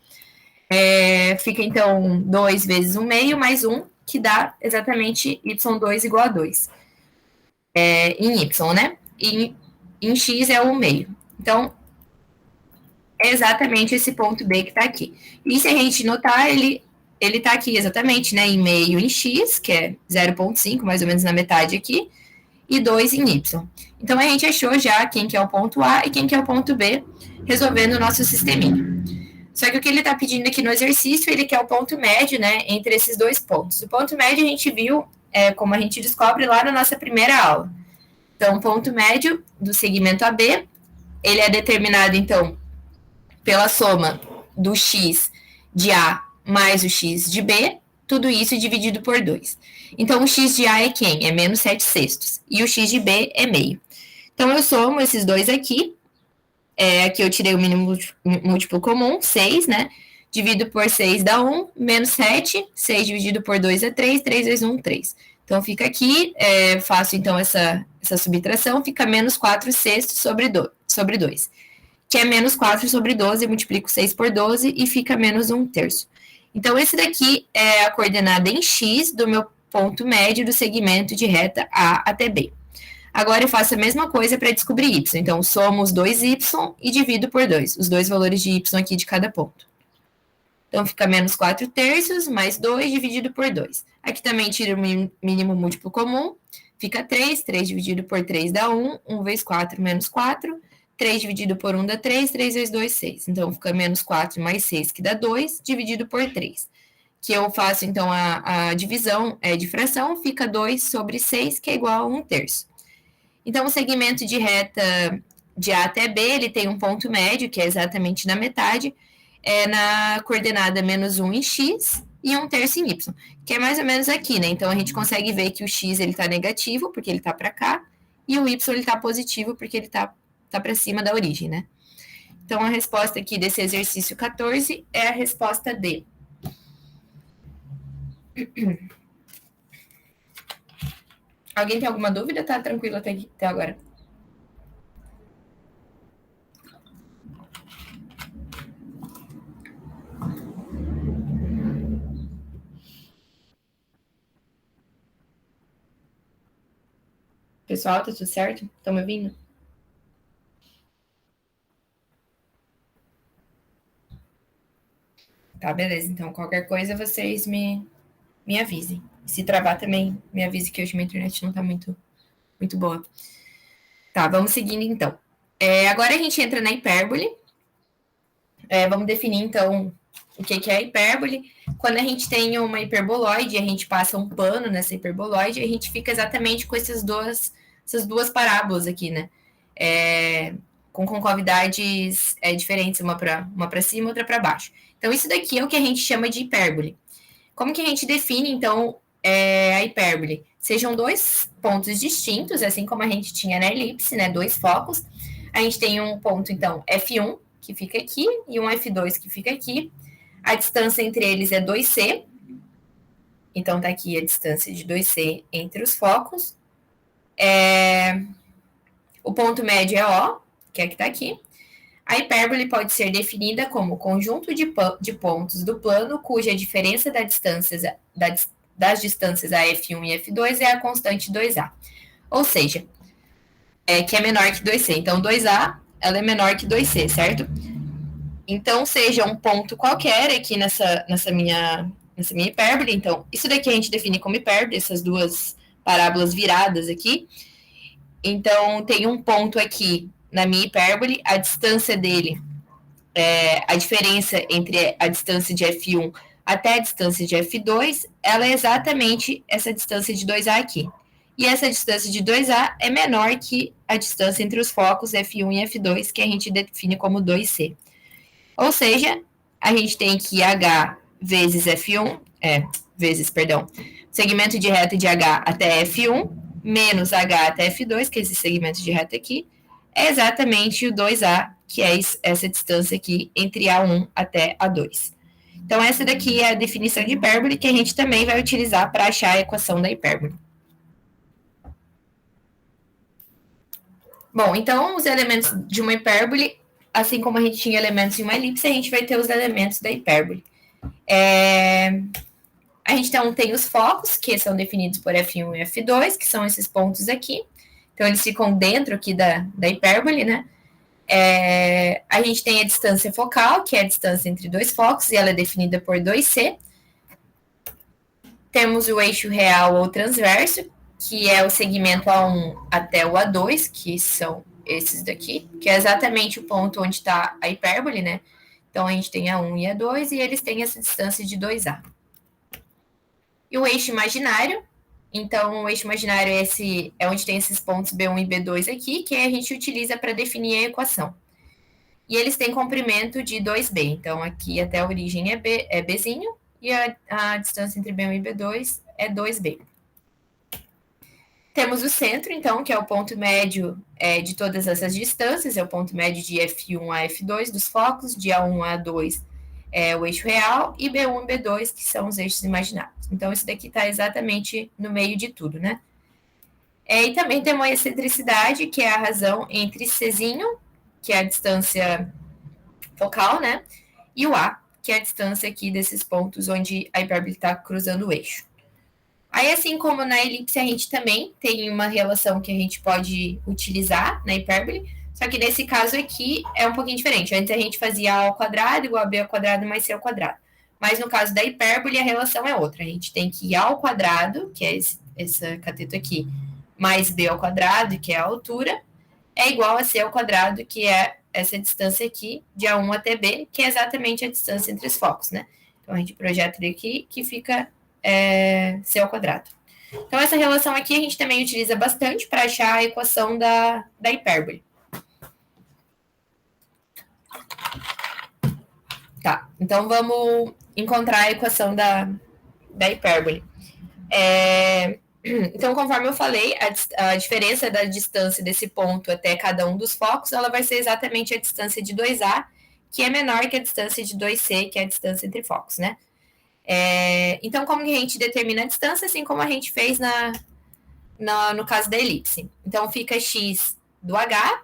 Fica, então, 2 vezes 1 meio mais 1, que dá exatamente y2 igual a 2. Em y, né? E em x é 1 meio. Então, é exatamente esse ponto B que está aqui. E se a gente notar, ele está aqui exatamente, né? Em meio em x, que é 0,5, mais ou menos na metade aqui, e 2 em y. Então, a gente achou já quem que é o ponto A e quem que é o ponto B, resolvendo o nosso sisteminha. Só que o que ele está pedindo aqui no exercício, ele quer o ponto médio, né, entre esses dois pontos. O ponto médio a gente viu, como a gente descobre lá na nossa primeira aula. Então, o ponto médio do segmento AB, ele é determinado, então, pela soma do x de A mais o x de B, tudo isso dividido por 2. Então, o x de A é quem? É menos 7 sextos. E o x de B é meio. Então, eu somo esses dois aqui. Aqui eu tirei o mínimo múltiplo comum, 6, né? Divido por 6 dá 1, menos 7. 6 dividido por 2 é 3, 3 vezes 1, 3. Então, fica aqui, faço então essa subtração, fica menos 4 sextos sobre 2. Que é menos 4 sobre 12, multiplico 6 por 12 e fica menos 1 terço. Então, esse daqui é a coordenada em x do meu ponto médio do segmento de reta A até B. Agora, eu faço a mesma coisa para descobrir y. Então, somo os dois y e divido por 2, os dois valores de y aqui de cada ponto. Então, fica menos 4 terços mais 2 dividido por 2. Aqui também tiro o mínimo múltiplo comum, fica 3, 3 dividido por 3 dá 1, 1 vezes 4 menos 4, 3 dividido por 1 dá 3, 3 vezes 2, 6. Então, fica menos 4 mais 6, que dá 2, dividido por 3. Que eu faço, então, a divisão de fração, fica 2 sobre 6, que é igual a 1 terço. Então, o segmento de reta de A até B, ele tem um ponto médio, que é exatamente na metade, na coordenada menos 1 em x e 1 terço em y, que é mais ou menos aqui, né? Então, a gente consegue ver que o x ele está negativo, porque ele está para cá, e o y ele está positivo, porque ele está para cima da origem, né? Então, a resposta aqui desse exercício 14 é a resposta D. Alguém tem alguma dúvida? Tá tranquilo até agora? pessoal? Tá tudo certo? Estão me ouvindo? Tá, beleza. Então, qualquer coisa, vocês me avisem. Se travar também, me avise que hoje minha internet não tá muito boa. Tá, vamos seguindo então. Agora a gente entra na hipérbole. Vamos definir, então, o que é a hipérbole. Quando a gente tem uma hiperboloide, a gente passa um pano nessa hiperboloide, a gente fica exatamente com essas duas parábolas aqui, né? Com concavidades diferentes, uma para cima, outra para baixo. Então, isso daqui é o que a gente chama de hipérbole. Como que a gente define, então, a hipérbole? Sejam dois pontos distintos, assim como a gente tinha na elipse, né? Dois focos. A gente tem um ponto, então, F1, que fica aqui, e um F2 que fica aqui. A distância entre eles é 2C. Então, tá aqui a distância de 2C entre os focos. O ponto médio é O, que é que tá aqui. A hipérbole pode ser definida como conjunto de pontos do plano cuja diferença das distâncias a F1 e F2 é a constante 2A. Ou seja, que é menor que 2C. Então, 2A ela é menor que 2C, certo? Então, seja um ponto qualquer aqui nessa minha hipérbole. Então, isso daqui a gente define como hipérbole, essas duas parábolas viradas aqui. Então, tem um ponto aqui na minha hipérbole, a distância dele, a diferença entre a distância de F1 até a distância de F2, ela é exatamente essa distância de 2A aqui. E essa distância de 2A é menor que a distância entre os focos F1 e F2, que a gente define como 2C. Ou seja, a gente tem que H vezes F1, segmento de reta de H até F1, menos H até F2, que é esse segmento de reta aqui, é exatamente o 2A, que é essa distância aqui entre A1 até A2. Então, essa daqui é a definição de hipérbole que a gente também vai utilizar para achar a equação da hipérbole. Bom, então, os elementos de uma hipérbole, assim como a gente tinha elementos em uma elipse, a gente vai ter os elementos da hipérbole. A gente então tem os focos, que são definidos por F1 e F2, que são esses pontos aqui. Então, eles ficam dentro aqui da hipérbole, né? A gente tem a distância focal, que é a distância entre dois focos, e ela é definida por 2C. Temos o eixo real ou transverso, que é o segmento A1 até o A2, que são esses daqui, que é exatamente o ponto onde está a hipérbole, né? Então, a gente tem A1 e A2, e eles têm essa distância de 2A. E o eixo imaginário, então, o eixo imaginário é onde tem esses pontos B1 e B2 aqui, que a gente utiliza para definir a equação. E eles têm comprimento de 2B. Então, aqui até a origem é Bzinho, e a distância entre B1 e B2 é 2B. Temos o centro, então, que é o ponto médio de todas essas distâncias, é o ponto médio de F1 a F2 dos focos, de A1 a A2 é o eixo real, e B1 e B2, que são os eixos imaginários. Então, isso daqui está exatamente no meio de tudo, né? E também temos a excentricidade, que é a razão entre Czinho, que é a distância focal, né? E o A, que é a distância aqui desses pontos onde a hipérbole está cruzando o eixo. Aí, assim como na elipse, a gente também tem uma relação que a gente pode utilizar na hipérbole, só que nesse caso aqui é um pouquinho diferente. Antes a gente fazia A ao quadrado igual a B ao quadrado mais C ao quadrado. Mas no caso da hipérbole, a relação é outra. A gente tem que A ao quadrado, que é esse cateto aqui, mais B ao quadrado, que é a altura, é igual a C ao quadrado, que é essa distância aqui, de A1 até B, que é exatamente a distância entre os focos, né? Então, a gente projeta ele aqui, que fica C ao quadrado. Então, essa relação aqui a gente também utiliza bastante para achar a equação da hipérbole. Tá, então vamos encontrar a equação da hipérbole. Então, conforme eu falei, a diferença da distância desse ponto até cada um dos focos, ela vai ser exatamente a distância de 2A, que é menor que a distância de 2C, que é a distância entre focos, né? Então, como que a gente determina a distância? Assim como a gente fez no caso da elipse. Então, fica x do H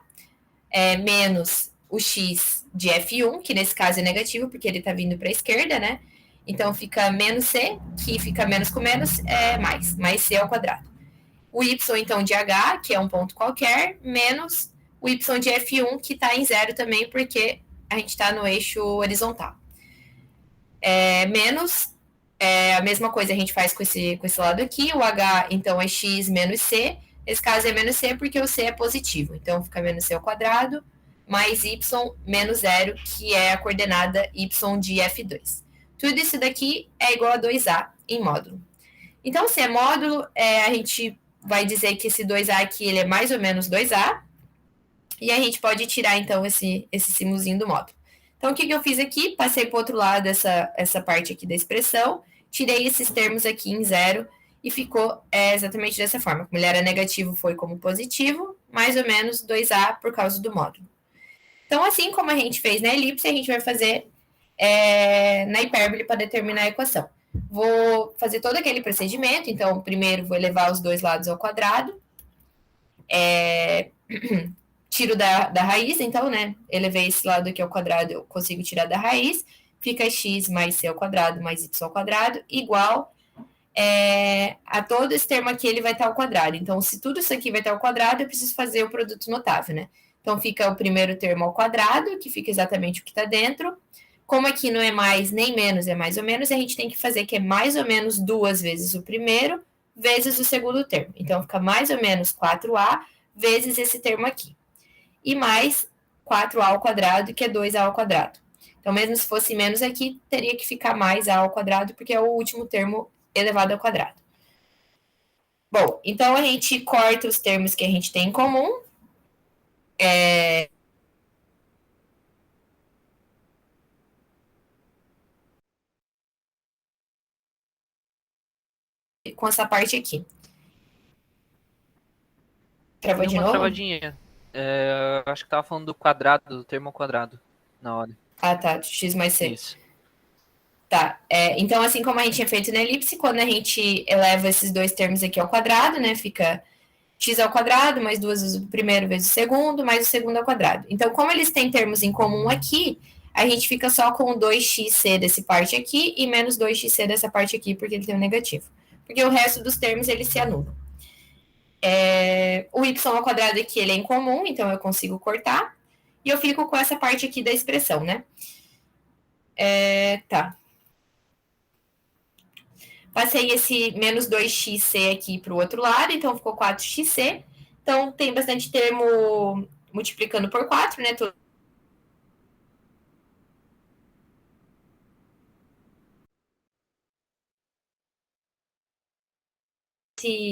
menos o x de F1, que nesse caso é negativo, porque ele está vindo para a esquerda, né? Então, fica menos C, que fica menos com menos, mais C ao quadrado. o y, então, de h, que é um ponto qualquer, menos o y de f1, que está em zero também, porque a gente está no eixo horizontal. Menos a mesma coisa a gente faz com esse lado aqui, o h, então, é x menos c. Nesse caso é menos c porque o c é positivo, então fica menos c ao quadrado, mais y menos zero, que é a coordenada y de f2. Tudo isso daqui é igual a 2a em módulo. Então, se é módulo, a gente vai dizer que esse 2a aqui ele é mais ou menos 2a, e a gente pode tirar, então, esse símbolozinho do módulo. Então, o que eu fiz aqui? Passei para o outro lado essa parte aqui da expressão, tirei esses termos aqui em zero, e ficou exatamente dessa forma. Como ele era negativo, foi como positivo, mais ou menos 2a por causa do módulo. Então, assim como a gente fez na elipse, a gente vai fazer na hipérbole para determinar a equação. Vou fazer todo aquele procedimento, então, primeiro vou elevar os dois lados ao quadrado, tiro da raiz, então, né, elevei esse lado aqui ao quadrado, eu consigo tirar da raiz, fica x mais c ao quadrado mais y ao quadrado, igual a todo esse termo aqui, ele vai estar ao quadrado. Então, se tudo isso aqui vai estar ao quadrado, eu preciso fazer o produto notável, né? Então, fica o primeiro termo ao quadrado, que fica exatamente o que está dentro. Como aqui não é mais nem menos, é mais ou menos, a gente tem que fazer que é mais ou menos 2 vezes o primeiro, vezes o segundo termo. Então, fica mais ou menos 4a vezes esse termo aqui. E mais 4a ao quadrado, que é 2a ao quadrado. Então, mesmo se fosse menos aqui, teria que ficar mais a ao quadrado, porque é o último termo elevado ao quadrado. Bom, então a gente corta os termos que a gente tem em comum. Com essa parte aqui. Travou de novo? Travadinha. Acho que tava falando do quadrado, do termo ao quadrado, na hora. Ah, tá. X mais C. Isso. Tá. Então, assim como a gente tinha feito na elipse, quando a gente eleva esses dois termos aqui ao quadrado, né, fica x ao quadrado, mais 2 vezes o primeiro vezes o segundo, mais o segundo ao quadrado. Então, como eles têm termos em comum aqui, a gente fica só com 2xc dessa parte aqui e menos 2xc dessa parte aqui, porque ele tem um negativo. Porque o resto dos termos, eles se anulam. O y ao quadrado aqui, ele é incomum, então eu consigo cortar. E eu fico com essa parte aqui da expressão, né? Tá. Passei esse menos 2xc aqui para o outro lado, então ficou 4xc. Então, tem bastante termo multiplicando por 4, né?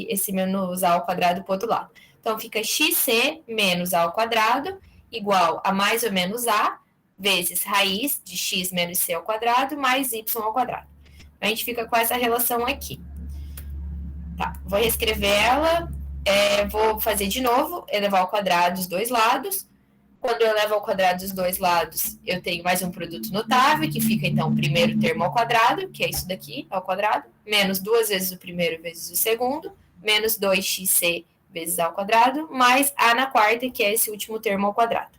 Esse menos a ao quadrado para o outro lado. Então, fica xc menos a ao quadrado igual a mais ou menos a vezes raiz de x menos c ao quadrado mais y ao quadrado. A gente fica com essa relação aqui. Tá, vou reescrever ela. Vou fazer de novo, elevar ao quadrado os dois lados. Quando eu elevo ao quadrado os dois lados, eu tenho mais um produto notável, que fica, então, o primeiro termo ao quadrado, que é isso daqui, ao quadrado, menos 2 vezes o primeiro vezes o segundo, menos 2xc vezes a ao quadrado, mais a na quarta, que é esse último termo ao quadrado.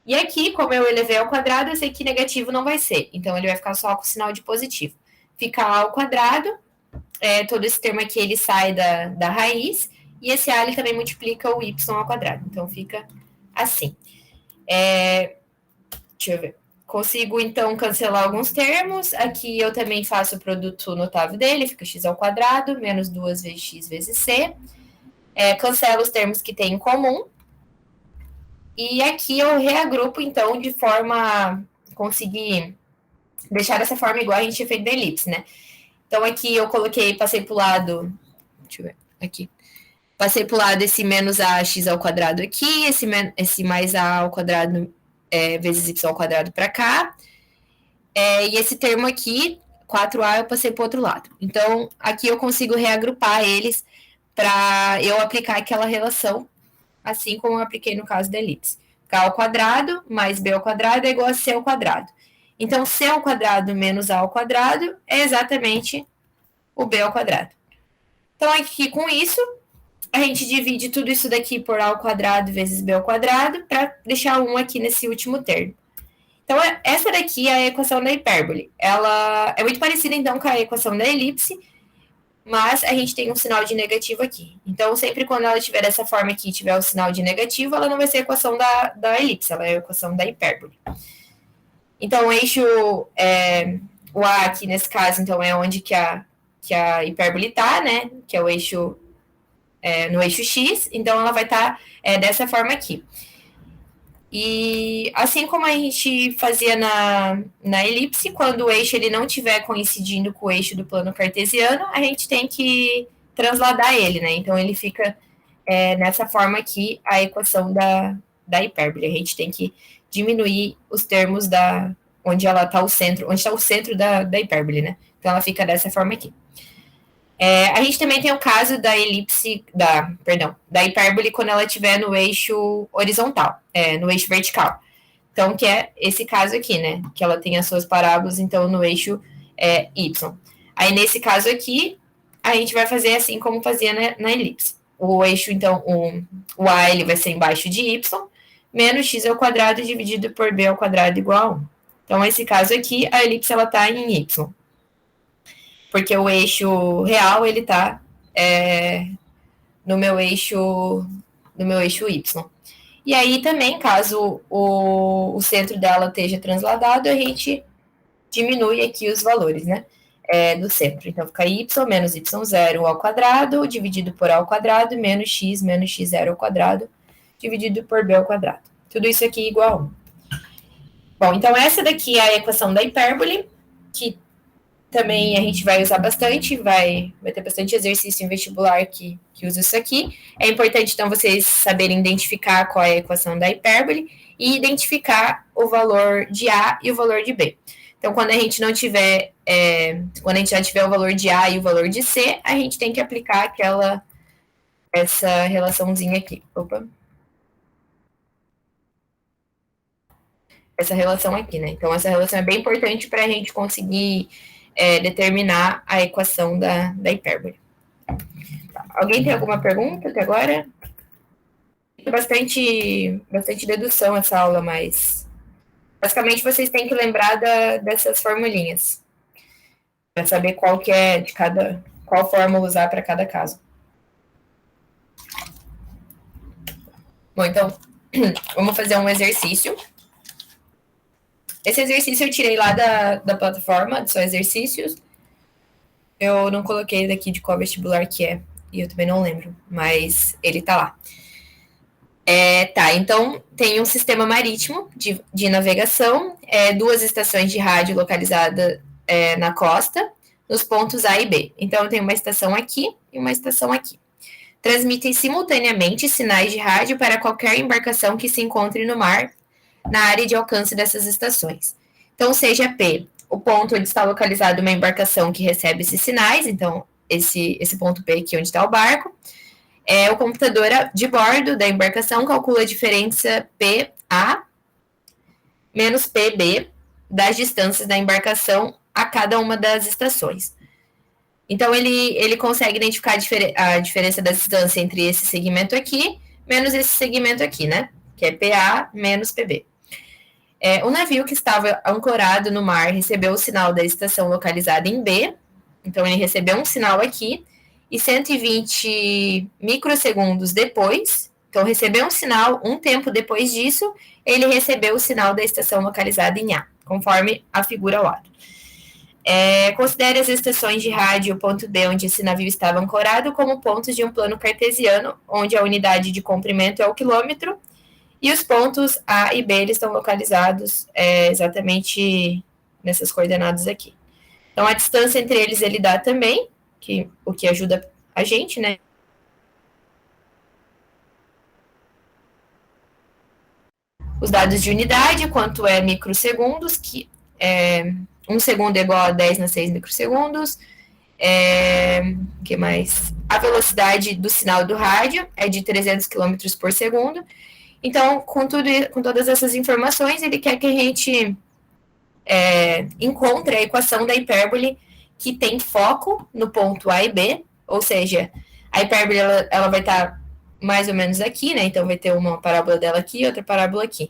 E aqui, como eu elevei ao quadrado, eu sei que negativo não vai ser, então ele vai ficar só com o sinal de positivo. Fica a ao quadrado, todo esse termo aqui, ele sai da raiz, e esse a, ele também multiplica o y ao quadrado, então fica assim. Deixa eu ver. Consigo, então, cancelar alguns termos. Aqui eu também faço o produto notável dele, fica x ao quadrado, menos 2 vezes x vezes c. Cancelo os termos que tem em comum. E aqui eu reagrupo, então, de forma a conseguir deixar dessa forma igual a gente tinha feito da elipse, né? Então, aqui eu passei para o lado... Deixa eu ver, aqui. Passei para o lado esse menos ax ao quadrado aqui, esse mais a ao quadrado vezes y ao quadrado para cá. E esse termo aqui, 4a, eu passei para o outro lado. Então, aqui eu consigo reagrupar eles para eu aplicar aquela relação, assim como eu apliquei no caso da elipse. K ao quadrado mais b ao quadrado é igual a c ao quadrado. Então, c ao quadrado menos a ao quadrado é exatamente o b ao quadrado. Então, aqui com isso, a gente divide tudo isso daqui por a ao quadrado vezes b ao quadrado para deixar 1 aqui nesse último termo. Então, essa daqui é a equação da hipérbole. Ela é muito parecida, então, com a equação da elipse. mas a gente tem um sinal de negativo aqui. Então, sempre quando ela tiver dessa forma aqui, tiver o sinal de negativo, ela não vai ser a equação da elipse, ela é a equação da hipérbole. Então, o eixo, o A aqui nesse caso, então, é onde que a hipérbole está, né? Que é o eixo, no eixo X, então ela vai estar dessa forma aqui. E assim como a gente fazia na elipse, quando o eixo ele não estiver coincidindo com o eixo do plano cartesiano, a gente tem que transladar ele, né? Então ele fica nessa forma aqui, a equação da hipérbole. A gente tem que diminuir os termos onde ela está o centro, onde está o centro da hipérbole, né? Então ela fica dessa forma aqui. A gente também tem o caso da elipse, da hipérbole quando ela estiver no eixo horizontal, no eixo vertical. Então, que é esse caso aqui, né? Que ela tem as suas parábolas, então, no eixo Y. Aí, nesse caso aqui, a gente vai fazer assim como fazia na elipse. O eixo, então, o A ele vai ser embaixo de Y, menos x ao quadrado dividido por b ao quadrado igual a 1. Então, nesse caso aqui, a elipse ela está em Y. Porque o eixo real, ele está no meu eixo Y. E aí também, caso o centro dela esteja transladado, a gente diminui aqui os valores, né? Do centro. Então, fica y menos y0 ao quadrado, dividido por a ao quadrado, menos x0 ao quadrado, dividido por b ao quadrado. Tudo isso aqui igual a 1. Bom, então essa daqui é a equação da hipérbole, que também a gente vai usar bastante, vai ter bastante exercício em vestibular que usa isso aqui. É importante, então, vocês saberem identificar qual é a equação da hipérbole e identificar o valor de A e o valor de B. Então, quando a gente não tiver, quando a gente já tiver o valor de A e o valor de C, a gente tem que aplicar essa relaçãozinha aqui. Essa relação aqui, né? Então, essa relação é bem importante para a gente conseguir determinar a equação da hipérbole. Alguém tem alguma pergunta até agora? Tem bastante dedução essa aula, mas basicamente vocês têm que lembrar dessas formulinhas para saber qual que é qual fórmula usar para cada caso. Bom, então vamos fazer um exercício. Esse exercício eu tirei lá da plataforma, só exercícios. Eu não coloquei daqui de qual vestibular que é, e eu também não lembro, mas ele tá lá. Então tem um sistema marítimo de navegação, 2 estações de rádio localizadas na costa, nos pontos A e B. Então tem uma estação aqui e uma estação aqui. Transmitem simultaneamente sinais de rádio para qualquer embarcação que se encontre no mar, na área de alcance dessas estações. Então, seja P, o ponto onde está localizada uma embarcação que recebe esses sinais, então, esse ponto P aqui onde está o barco, o computador de bordo da embarcação calcula a diferença PA menos PB das distâncias da embarcação a cada uma das estações. Então, ele consegue identificar a diferença da distância entre esse segmento aqui menos esse segmento aqui, né? Que é PA menos PB. O navio que estava ancorado no mar recebeu o sinal da estação localizada em B, então ele recebeu um sinal aqui, e 120 microsegundos depois, então recebeu um sinal, um tempo depois disso, ele recebeu o sinal da estação localizada em A, conforme a figura ao lado. Considere as estações de rádio ponto B, onde esse navio estava ancorado, como pontos de um plano cartesiano, onde a unidade de comprimento é o quilômetro, e os pontos A e B eles estão localizados exatamente nessas coordenadas aqui. Então, a distância entre eles ele dá também, o que ajuda a gente, né? Os dados de unidade, quanto é microsegundos, que 1 segundo é igual a 10 na 6 microsegundos. O que mais? A velocidade do sinal do rádio é de 300 km por segundo. Então, com todas essas informações, ele quer que a gente encontre a equação da hipérbole que tem foco no ponto A e B, ou seja, a hipérbole ela vai estar mais ou menos aqui, né? Então, vai ter uma parábola dela aqui e outra parábola aqui.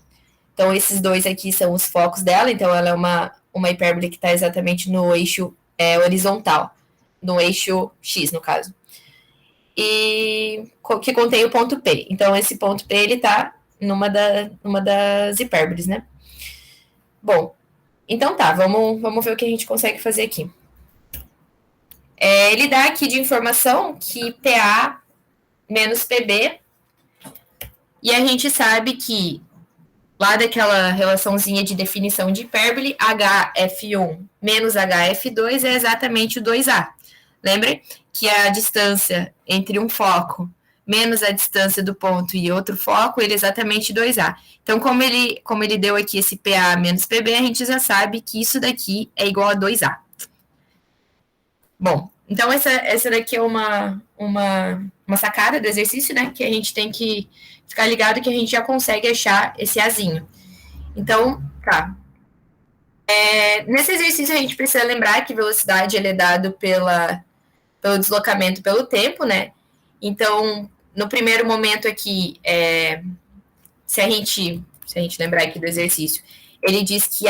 Então, esses dois aqui são os focos dela, então ela é uma hipérbole que está exatamente no eixo horizontal. no eixo X, no caso. E que contém o ponto P. Então, esse ponto P, ele está numa das hipérboles, né? Bom, então tá, vamos ver o que a gente consegue fazer aqui. Ele dá aqui de informação que PA menos PB, e a gente sabe que lá daquela relaçãozinha de definição de hipérbole, HF1 menos HF2 é exatamente o 2A. Lembra que a distância entre um foco menos a distância do ponto e outro foco, ele é exatamente 2A. Então, como ele deu aqui esse PA menos PB, a gente já sabe que isso daqui é igual a 2A. Bom, então essa daqui é uma sacada do exercício, né? Que a gente tem que ficar ligado que a gente já consegue achar esse Azinho. Então, tá. Nesse exercício, a gente precisa lembrar que velocidade ele é dado pelo deslocamento pelo tempo, né? Então, no primeiro momento aqui, se a gente lembrar aqui do exercício, ele diz que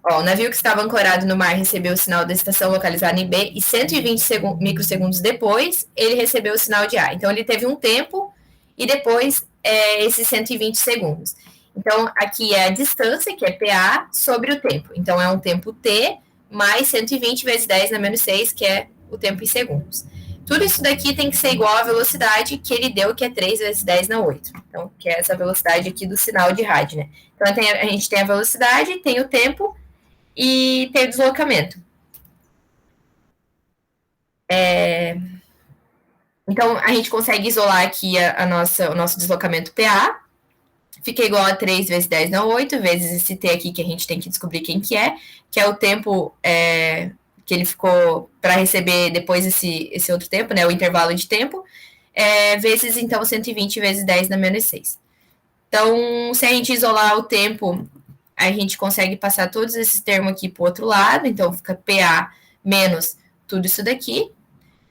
o navio que estava ancorado no mar recebeu o sinal da estação localizada em B e 120 microsegundos depois, ele recebeu o sinal de A. Então, ele teve um tempo e depois esses 120 segundos. Então, aqui é a distância, que é PA, sobre o tempo. Então, é um tempo T mais 120 vezes 10 na menos 6, que é o tempo em segundos. Tudo isso daqui tem que ser igual à velocidade que ele deu, que é 3 vezes 10 na 8. Então, que é essa velocidade aqui do sinal de rádio, né? Então, a gente tem a velocidade, tem o tempo e tem o deslocamento. Então, a gente consegue isolar aqui o nosso deslocamento PA, fica igual a 3 vezes 10 na 8, vezes esse T aqui que a gente tem que descobrir quem que é o tempo que ele ficou para receber depois esse outro tempo, né, o intervalo de tempo, vezes, então, 120 vezes 10 na menos 6. Então, se a gente isolar o tempo, a gente consegue passar todos esses termos aqui para o outro lado, então fica PA menos tudo isso daqui,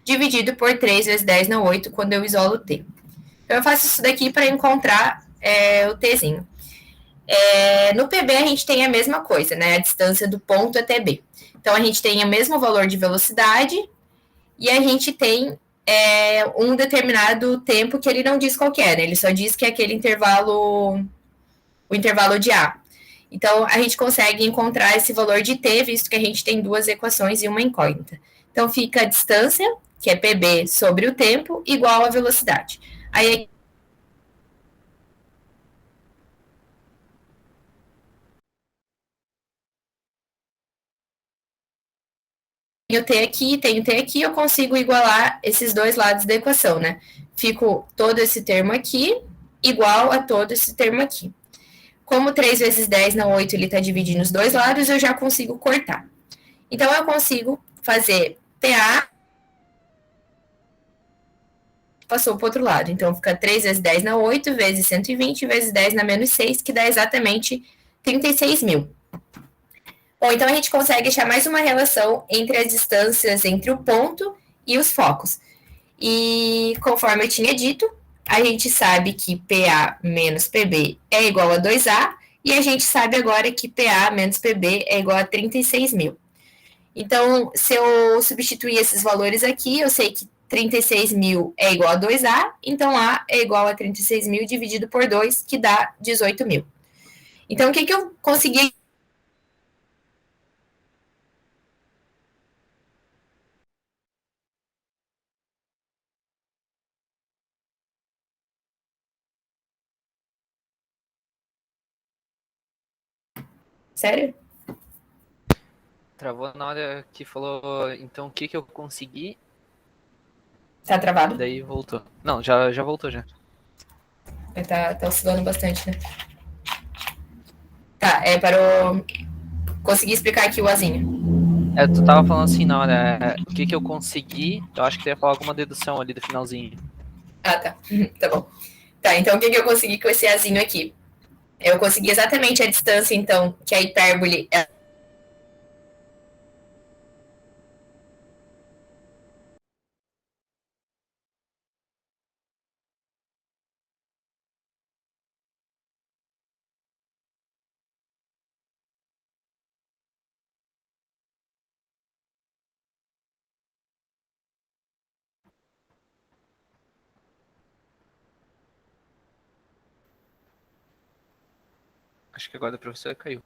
dividido por 3 vezes 10 na 8, quando eu isolo o T. Então, eu faço isso daqui para encontrar o Tzinho. No PB, a gente tem a mesma coisa, né? A distância do ponto até B. Então, a gente tem o mesmo valor de velocidade e a gente tem um determinado tempo que ele não diz qual é, né? Ele só diz que é aquele intervalo, o intervalo de A. Então, a gente consegue encontrar esse valor de T, visto que a gente tem duas equações e uma incógnita. Então, fica a distância, que é PB, sobre o tempo, igual à velocidade. Aí, tenho T aqui, eu consigo igualar esses dois lados da equação, né? Fico todo esse termo aqui igual a todo esse termo aqui. Como 3 vezes 10 na 8 ele está dividindo os dois lados, eu já consigo cortar. Então, eu consigo fazer PA passou para o outro lado. Então, fica 3 vezes 10 na 8, vezes 120, vezes 10 na menos 6, que dá exatamente 36 mil. Bom, então a gente consegue achar mais uma relação entre as distâncias entre o ponto e os focos. E conforme eu tinha dito, a gente sabe que PA menos PB é igual a 2A, e a gente sabe agora que PA menos PB é igual a 36 mil. Então, se eu substituir esses valores aqui, eu sei que 36 mil é igual a 2A, então A é igual a 36 mil dividido por 2, que dá 18 mil. Então, o que eu consegui? Sério? Travou na hora que falou, então o que eu consegui, Tá travado? daí voltou. Não, já voltou já. Tá oscilando bastante, né? Tá, parou. Consegui explicar aqui o azinho. Tu tava falando assim na hora, o que eu consegui, eu acho que tu ia falar alguma dedução ali do finalzinho. Ah, tá. Tá bom. Tá, então o que eu consegui com esse azinho aqui? Eu consegui exatamente a distância, então, que a hipérbole Acho que agora a professora caiu.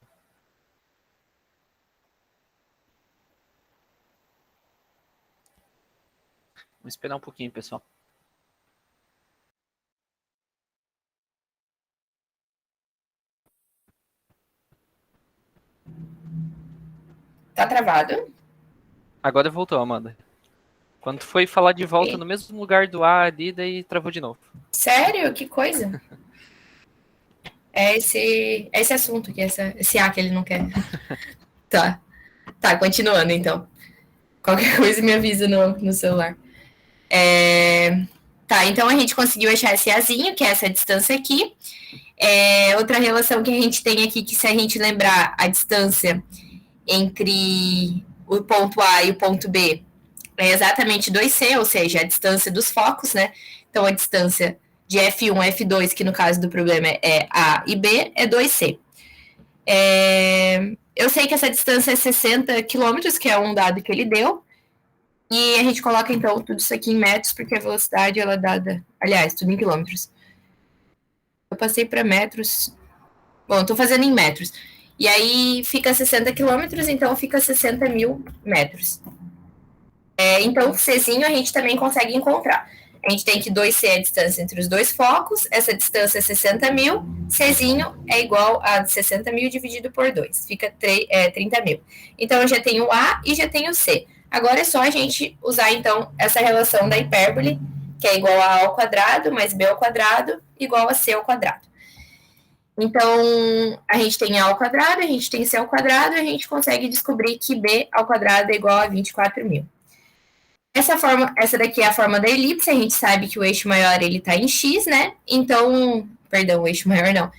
Vamos esperar um pouquinho, pessoal. Tá travado? Agora voltou, Amanda. Quando tu foi falar de volta E... no mesmo lugar do A ali, daí travou de novo. Sério? Que coisa. É esse assunto aqui, esse A que ele não quer. Tá. Tá, continuando então. Qualquer coisa me avisa no celular. Tá, então a gente conseguiu achar esse Azinho, que é essa distância aqui. Outra relação que a gente tem aqui, que se a gente lembrar a distância entre o ponto A e o ponto B é exatamente 2C, ou seja, a distância dos focos, né? Então a distância de F1 e F2, que no caso do problema é A e B, é 2C. Eu sei que essa distância é 60 quilômetros, que é um dado que ele deu, e a gente coloca, então, tudo isso aqui em metros, porque a velocidade, ela é dada... Aliás, tudo em quilômetros. Eu passei para metros... Bom, estou fazendo em metros. E aí fica 60 quilômetros, então fica 60 mil metros. Então, Czinho a gente também consegue encontrar. A gente tem que 2C é a distância entre os dois focos, essa distância é 60 mil, Czinho é igual a 60 mil dividido por 2, fica 30 mil. Então, eu já tenho A e já tenho C. Agora é só a gente usar, então, essa relação da hipérbole, que é igual a A ao quadrado mais B ao quadrado, igual a C ao quadrado. Então, a gente tem A ao quadrado, a gente tem C ao quadrado, e a gente consegue descobrir que B ao quadrado é igual a 24 mil. Essa daqui é a forma da elipse, a gente sabe que o eixo maior ele está em x, né? Então, perdão, o eixo maior não.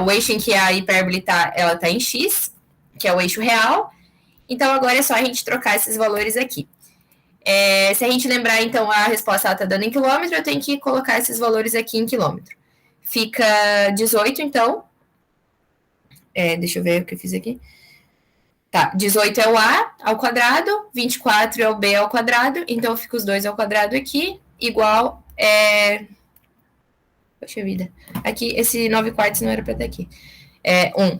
O eixo em que a hipérbole está, ela está em x, que é o eixo real. Então, agora é só a gente trocar esses valores aqui. Se a gente lembrar, então, a resposta está dando em quilômetro, eu tenho que colocar esses valores aqui em quilômetro. Fica 18, então. Deixa eu ver o que eu fiz aqui. Tá, 18 é o A ao quadrado, 24 é o B ao quadrado, então fica os dois ao quadrado aqui, igual Poxa vida, aqui esse 9 quartos não era para estar aqui. 1.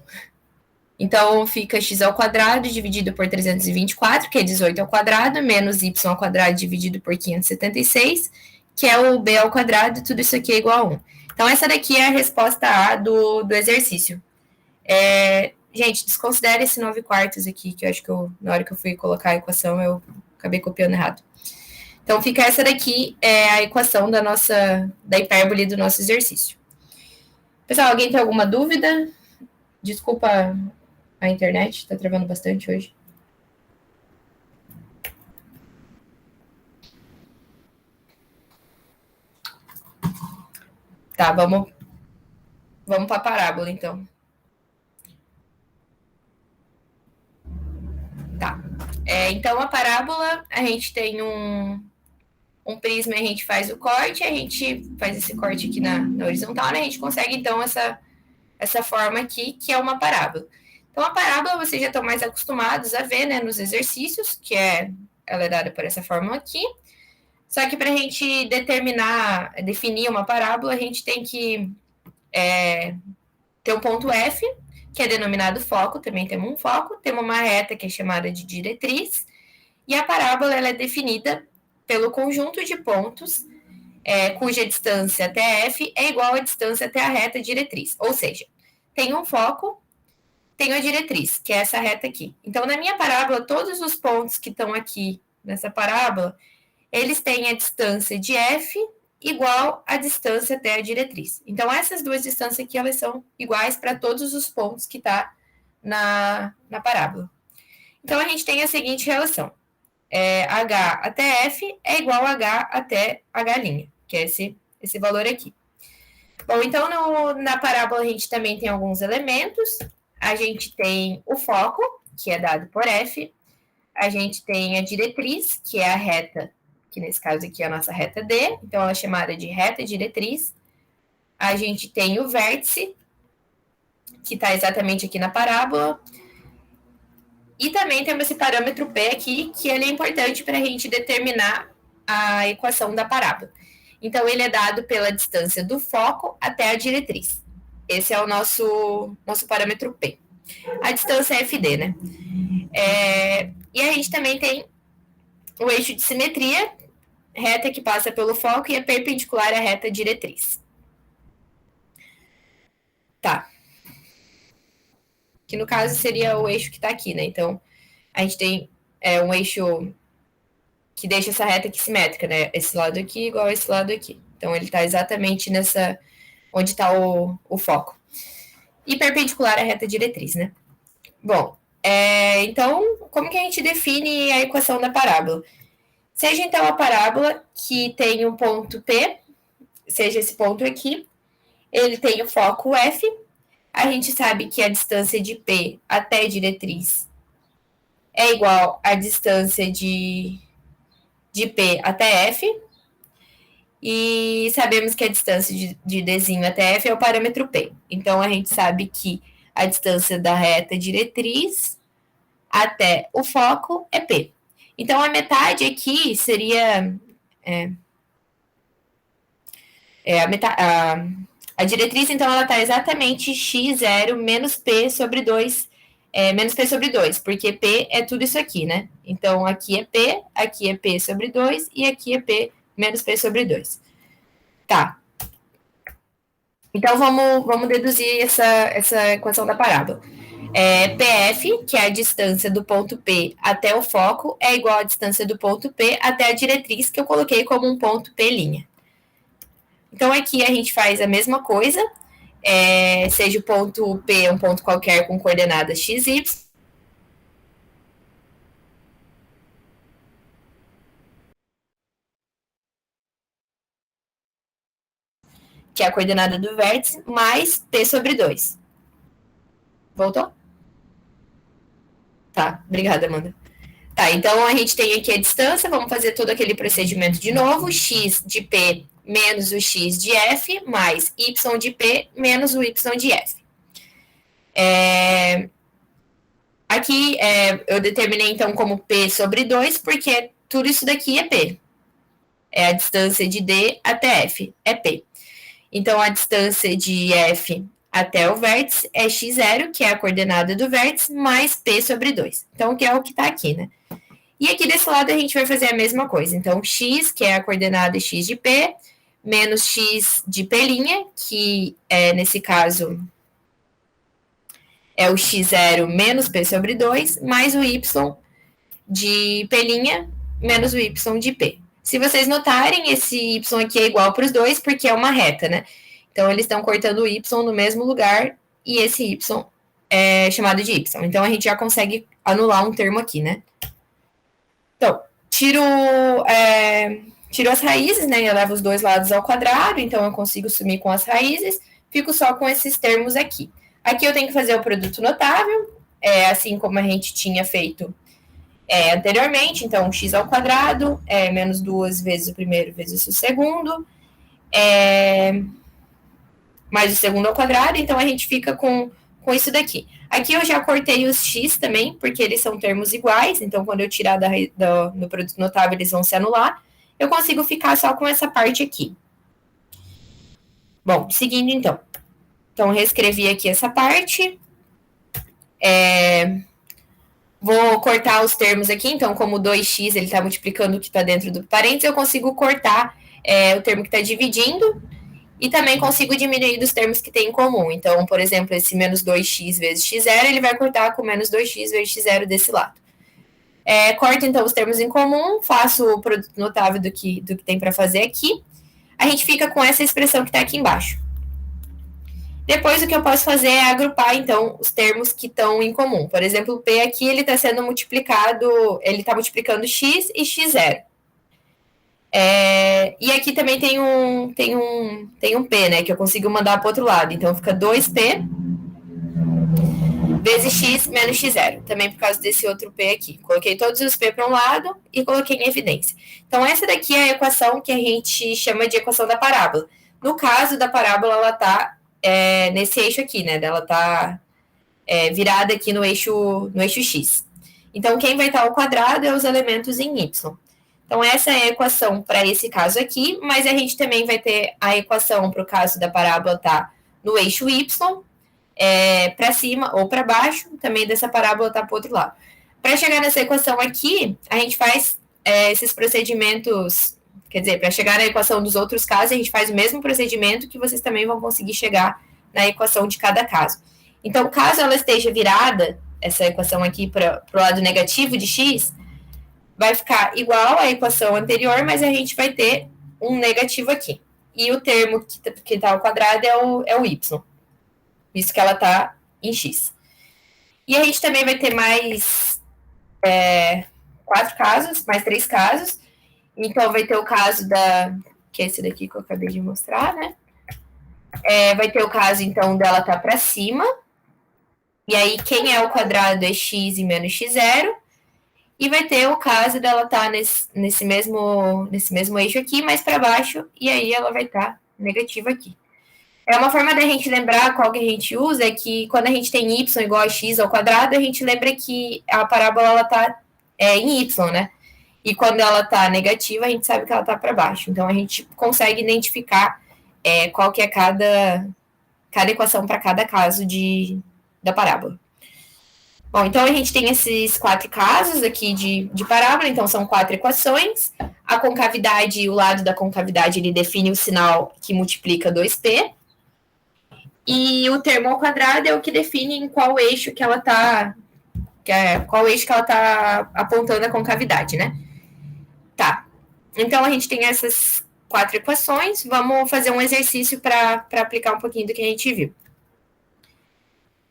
Então fica x ao quadrado dividido por 324, que é 18 ao quadrado, menos y ao quadrado dividido por 576, que é o B ao quadrado, tudo isso aqui é igual a 1. Então essa daqui é a resposta A do exercício. Gente, desconsidere esse 9 quartos aqui, que eu acho que na hora que eu fui colocar a equação, eu acabei copiando errado. Então, fica essa daqui, a equação da hipérbole do nosso exercício. Pessoal, alguém tem alguma dúvida? Desculpa a internet, tá travando bastante hoje. Tá, vamos para a parábola, então. Tá. Então, a parábola, a gente tem um prisma, a gente faz o corte, a gente faz esse corte aqui na horizontal, né? A gente consegue, então, essa forma aqui, que é uma parábola. Então, a parábola vocês já estão mais acostumados a ver, né, nos exercícios, ela é dada por essa fórmula aqui. Só que para a gente definir uma parábola, a gente tem que ter um ponto F, que é denominado foco, também temos um foco, temos uma reta que é chamada de diretriz, e a parábola ela é definida pelo conjunto de pontos cuja distância até F é igual à distância até a reta diretriz. Ou seja, tem um foco, tem a diretriz, que é essa reta aqui. Então, na minha parábola, todos os pontos que estão aqui nessa parábola, eles têm a distância de F igual à distância até a diretriz. Então, essas duas distâncias aqui, elas são iguais para todos os pontos que está na parábola. Então, a gente tem a seguinte relação. H até F é igual a H até H', que é esse valor aqui. Bom, então, na parábola, a gente também tem alguns elementos. A gente tem o foco, que é dado por F. A gente tem a diretriz, que é a reta, que nesse caso aqui é a nossa reta D, então ela é chamada de reta diretriz. A gente tem o vértice, que está exatamente aqui na parábola. E também temos esse parâmetro P aqui, que ele é importante para a gente determinar a equação da parábola. Então, ele é dado pela distância do foco até a diretriz. Esse é o nosso parâmetro P. A distância é FD, né? E a gente também tem o eixo de simetria, reta que passa pelo foco e é perpendicular à reta diretriz. Tá. Que no caso seria o eixo que está aqui, né? Então, a gente tem um eixo que deixa essa reta aqui simétrica, né? Esse lado aqui igual a esse lado aqui. Então, ele está exatamente nessa onde está o foco. E perpendicular à reta diretriz, né? Bom, então, como que a gente define a equação da parábola? Seja, então, a parábola que tem um ponto P, seja esse ponto aqui, ele tem o foco F, a gente sabe que a distância de P até a diretriz é igual à distância de P até F, e sabemos que a distância de Dzinho até F é o parâmetro P. Então, a gente sabe que a distância da reta diretriz até o foco é P. Então, a metade aqui seria a diretriz, então, ela está exatamente x0 menos P sobre 2, menos P sobre 2, porque P é tudo isso aqui, né? Então, aqui é P sobre 2 e aqui é P menos P sobre 2. Tá. Então, vamos deduzir essa equação da parábola. PF, que é a distância do ponto P até o foco, é igual à distância do ponto P até a diretriz, que eu coloquei como um ponto P'. Então, aqui a gente faz a mesma coisa, seja o ponto P um ponto qualquer com coordenadas x, y, que é a coordenada do vértice, mais P sobre 2. Voltou? Tá, obrigada, Amanda. Tá, então a gente tem aqui a distância, vamos fazer todo aquele procedimento de novo, x de P menos o x de F, mais y de P menos o y de F. Aqui eu determinei então como P sobre 2, porque tudo isso daqui é P. É a distância de D até F, é P. Então, a distância de F até o vértice é x0, que é a coordenada do vértice, mais P sobre 2. Então, que é o que está aqui, né? E aqui desse lado a gente vai fazer a mesma coisa. Então, x, que é a coordenada x de P, menos x de P', que nesse caso é o x0 menos P sobre 2, mais o y de P' menos o y de P. Se vocês notarem, esse y aqui é igual para os dois, porque é uma reta, né? Então, eles estão cortando o y no mesmo lugar, e esse y é chamado de y. Então, a gente já consegue anular um termo aqui, né? Então, tiro as raízes, né? Eu levo os dois lados ao quadrado, então eu consigo sumir com as raízes, fico só com esses termos aqui. Aqui eu tenho que fazer o produto notável, assim como a gente tinha feito anteriormente, então x ao quadrado, menos 2 vezes o primeiro vezes o segundo, mais o segundo ao quadrado, então a gente fica com isso daqui. Aqui eu já cortei os x também, porque eles são termos iguais, então quando eu tirar do produto notável eles vão se anular, eu consigo ficar só com essa parte aqui. Bom, seguindo então. Então, reescrevi aqui essa parte. Vou cortar os termos aqui, então, como 2x ele está multiplicando o que está dentro do parênteses, eu consigo cortar o termo que está dividindo e também consigo diminuir dos termos que tem em comum. Então, por exemplo, esse menos 2x vezes x0, ele vai cortar com menos 2x vezes x0 desse lado. Corto, então, os termos em comum, faço o produto notável do que tem para fazer aqui. A gente fica com essa expressão que está aqui embaixo. Depois, o que eu posso fazer é agrupar, então, os termos que estão em comum. Por exemplo, o P aqui, ele está sendo multiplicado, ele está multiplicando x e x0. E aqui também tem um P, né, que eu consigo mandar para o outro lado. Então, fica 2P vezes x menos x0. Também por causa desse outro P aqui. Coloquei todos os P para um lado e coloquei em evidência. Então, essa daqui é a equação que a gente chama de equação da parábola. No caso da parábola, ela está nesse eixo aqui, né? Ela está virada aqui no eixo x. Então, quem vai estar ao quadrado é os elementos em y. Então, essa é a equação para esse caso aqui, mas a gente também vai ter a equação para o caso da parábola estar no eixo y, para cima ou para baixo, também dessa parábola está para o outro lado. Para chegar nessa equação aqui, a gente faz esses procedimentos, quer dizer, para chegar na equação dos outros casos, a gente faz o mesmo procedimento que vocês também vão conseguir chegar na equação de cada caso. Então, caso ela esteja virada, essa equação aqui para o lado negativo de x, vai ficar igual à equação anterior, mas a gente vai ter um negativo aqui. E o termo que está ao quadrado é o y. Visto que ela está em x. E a gente também vai ter mais 4 casos, mais 3 casos. Então, vai ter o caso que é esse daqui que eu acabei de mostrar, né? Vai ter o caso, então, dela estar para cima. E aí, quem é o quadrado é x e menos x0. E vai ter o caso dela estar nesse mesmo eixo aqui, mais para baixo. E aí, ela vai estar negativa aqui. Uma forma da gente lembrar qual que a gente usa é que quando a gente tem y igual a x ao quadrado, a gente lembra que a parábola ela está em y, né? E quando ela está negativa, a gente sabe que ela está para baixo. Então, a gente consegue identificar qual que é cada equação para cada caso da parábola. Bom, então a gente tem esses 4 casos aqui de parábola, então são 4 equações. A concavidade, o lado da concavidade, ele define o sinal que multiplica 2p. E o termo ao quadrado é o que define em qual eixo que ela está apontando a concavidade, né? Tá. Então, a gente tem essas 4 equações. Vamos fazer um exercício para aplicar um pouquinho do que a gente viu.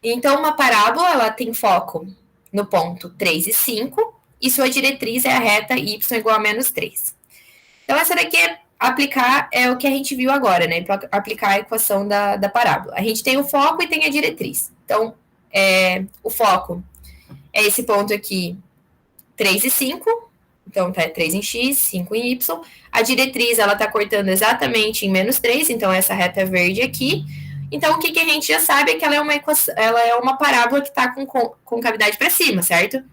Então, uma parábola, ela tem foco no ponto 3 e 5, e sua diretriz é a reta y igual a menos 3. Então, essa daqui aplicar é o que a gente viu agora, né? Para aplicar a equação da parábola. A gente tem o foco e tem a diretriz. Então, o foco é esse ponto aqui, 3 e 5. Então, tá 3 em x, 5 em y. A diretriz, ela tá cortando exatamente em menos 3, então essa reta verde aqui. Então, o que a gente já sabe é que ela é uma parábola que está com concavidade para cima, certo?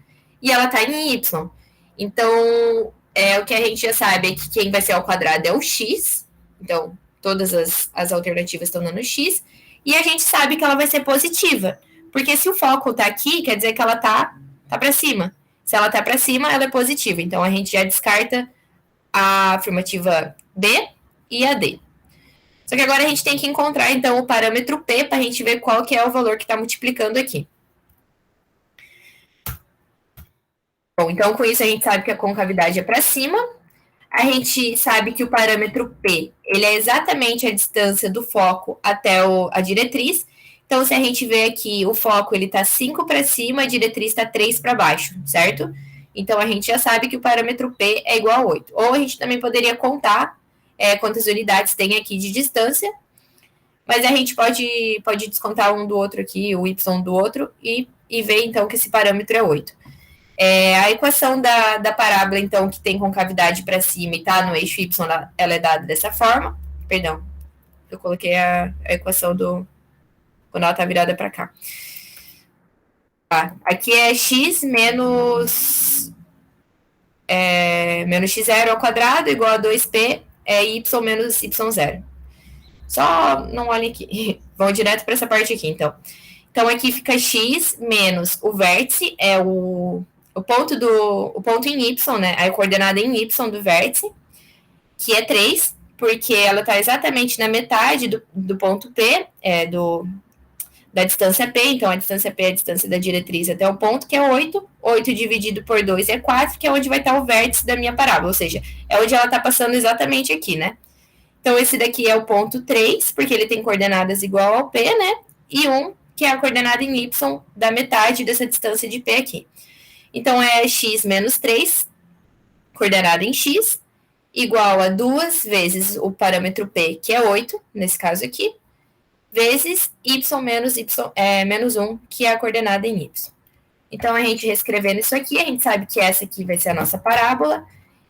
E ela está em y. Então, o que a gente já sabe é que quem vai ser ao quadrado é o x. Então, todas as alternativas estão dando x. E a gente sabe que ela vai ser positiva. Porque se o foco está aqui, quer dizer que ela tá para cima. Se ela está para cima, ela é positiva. Então, a gente já descarta a afirmativa B e a D. Só que agora a gente tem que encontrar, então, o parâmetro P para a gente ver qual que é o valor que está multiplicando aqui. Bom, então, com isso, a gente sabe que a concavidade é para cima. A gente sabe que o parâmetro P, ele é exatamente a distância do foco até a diretriz. Então, se a gente vê aqui, o foco ele está 5 para cima, a diretriz está 3 para baixo, certo? Então, a gente já sabe que o parâmetro P é igual a 8. Ou a gente também poderia contar quantas unidades tem aqui de distância, mas a gente pode descontar um do outro aqui, o y do outro, e ver, então, que esse parâmetro é 8. A equação da parábola, então, que tem concavidade para cima e está no eixo y, ela é dada dessa forma. Perdão, eu coloquei a equação quando ela está virada para cá. Tá. Aqui é x menos x0 ao quadrado igual a 2p y menos y0. Só não olhem aqui. Vão direto para essa parte aqui, então. Então, aqui fica x menos o vértice, é o ponto em y, né? A coordenada em y do vértice, que é 3, porque ela está exatamente na metade do ponto P, da distância P. Então, a distância P é a distância da diretriz até o ponto, que é 8. 8 dividido por 2 é 4, que é onde vai estar o vértice da minha parábola. Ou seja, é onde ela está passando exatamente aqui, né? Então, esse daqui é o ponto 3, porque ele tem coordenadas igual ao P, né? E 1, que é a coordenada em Y da metade dessa distância de P aqui. Então, é x menos 3, coordenada em x, igual a 2 vezes o parâmetro P, que é 8, nesse caso aqui, vezes y menos 1, que é a coordenada em y. Então, a gente reescrevendo isso aqui, a gente sabe que essa aqui vai ser a nossa parábola,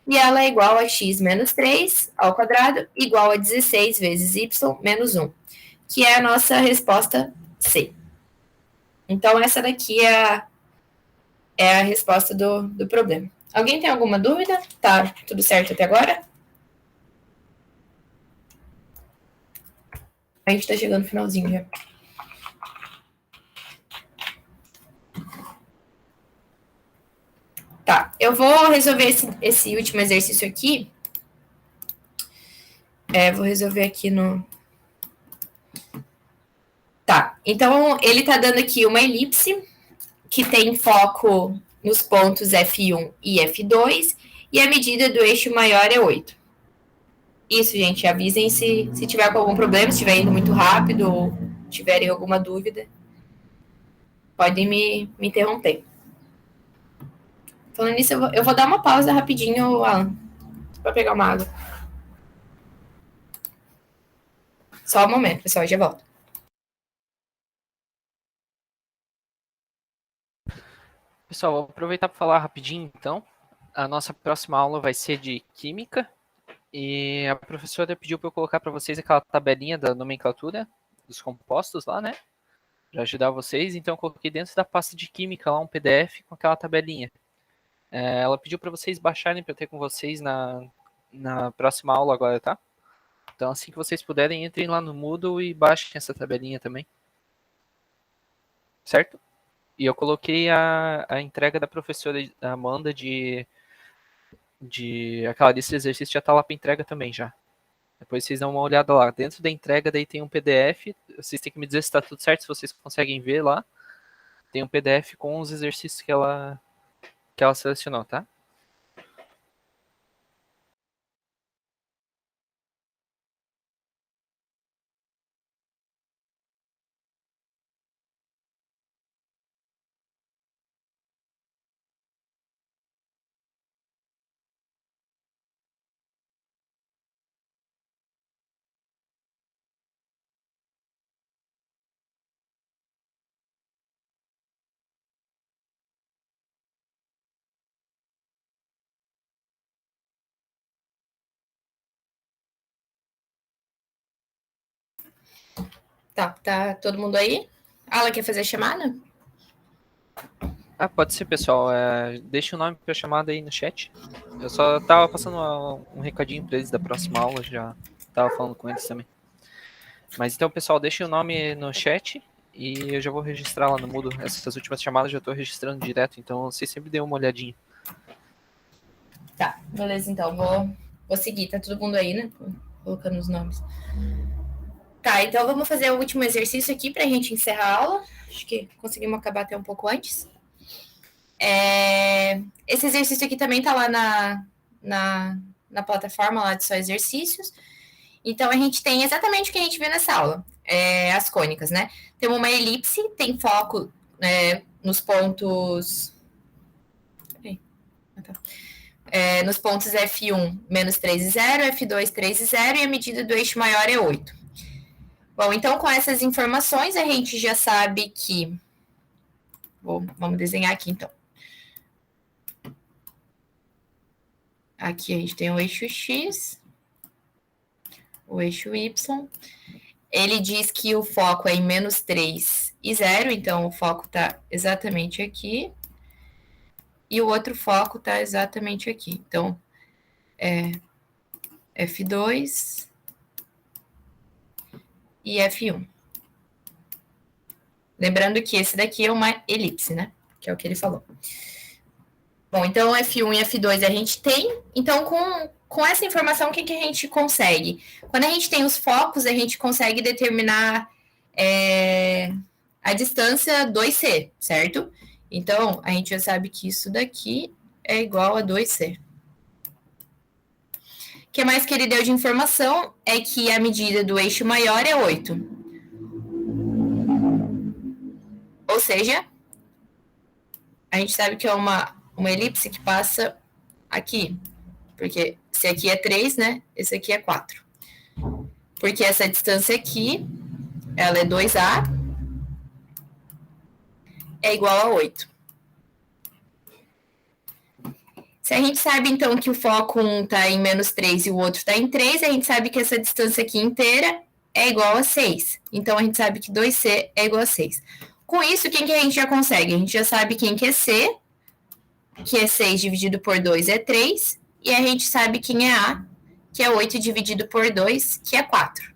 e ela é igual a x menos 3 ao quadrado, igual a 16 vezes y menos 1, que é a nossa resposta C. Então, essa daqui é a resposta do problema. Alguém tem alguma dúvida? Tá tudo certo até agora? A gente tá chegando no finalzinho já. Tá, eu vou resolver esse último exercício aqui. Vou resolver aqui no... Tá, então ele tá dando aqui uma elipse que tem foco nos pontos F1 e F2 e a medida do eixo maior é 8. Isso, gente, avisem se tiver com algum problema, se estiver indo muito rápido ou tiverem alguma dúvida. Podem me interromper. Falando nisso, eu vou dar uma pausa rapidinho, Alan, para pegar uma água. Só um momento, pessoal, já volto. Pessoal, vou aproveitar para falar rapidinho, então. A nossa próxima aula vai ser de Química. E a professora pediu para eu colocar para vocês aquela tabelinha da nomenclatura dos compostos lá, né? Para ajudar vocês. Então, eu coloquei dentro da pasta de Química lá um PDF com aquela tabelinha. Ela pediu para vocês baixarem para eu ter com vocês na próxima aula agora, tá? Então, assim que vocês puderem, entrem lá no Moodle e baixem essa tabelinha também. Certo? E eu coloquei a entrega da professora Amanda de aquela lista de exercícios já tá lá para entrega também já. Depois vocês dão uma olhada lá. Dentro da entrega daí tem um PDF. Vocês têm que me dizer se está tudo certo, se vocês conseguem ver lá. Tem um PDF com os exercícios que ela selecionou, tá? Tá todo mundo aí? Alan, quer fazer a chamada? Pode ser, pessoal. Deixa o nome para a chamada aí no chat. Eu só tava passando um recadinho para eles da próxima aula, já tava falando com eles também. Mas então, pessoal, deixa o nome no chat e eu já vou registrar lá no Moodle. Essas últimas chamadas eu já estou registrando direto, então vocês sempre dêem uma olhadinha. Tá, beleza, então. Vou seguir. Tá todo mundo aí, né? Colocando os nomes. Tá, então vamos fazer o último exercício aqui pra gente encerrar a aula. Acho que conseguimos acabar até um pouco antes. Esse exercício aqui também tá lá na plataforma lá de só exercícios. Então, a gente tem exatamente o que a gente viu nessa aula. As cônicas, né? Tem uma elipse, tem foco nos pontos... nos pontos F1, menos 3 e 0, F2, 3 e 0, e a medida do eixo maior é 8. Bom, então, com essas informações, a gente já sabe que... Vamos desenhar aqui, então. Aqui a gente tem o eixo X, o eixo Y. Ele diz que o foco é em menos 3 e 0, então o foco está exatamente aqui. E o outro foco está exatamente aqui. Então, F2 e F1. Lembrando que esse daqui é uma elipse, né? Que é o que ele falou. Bom, então F1 e F2 a gente tem. Então, com essa informação, o que a gente consegue? Quando a gente tem os focos, a gente consegue determinar a distância 2C, certo? Então, a gente já sabe que isso daqui é igual a 2C. O que mais que ele deu de informação é que a medida do eixo maior é 8. Ou seja, a gente sabe que é uma elipse que passa aqui. Porque esse aqui é 3, né? Esse aqui é 4. Porque essa distância aqui, ela é 2A, é igual a 8. Se a gente sabe, então, que o foco 1 está em menos 3 e o outro está em 3, a gente sabe que essa distância aqui inteira é igual a 6. Então, a gente sabe que 2C é igual a 6. Com isso, quem que a gente já consegue? A gente já sabe quem que é C, que é 6 dividido por 2 é 3, e a gente sabe quem é A, que é 8 dividido por 2, que é 4.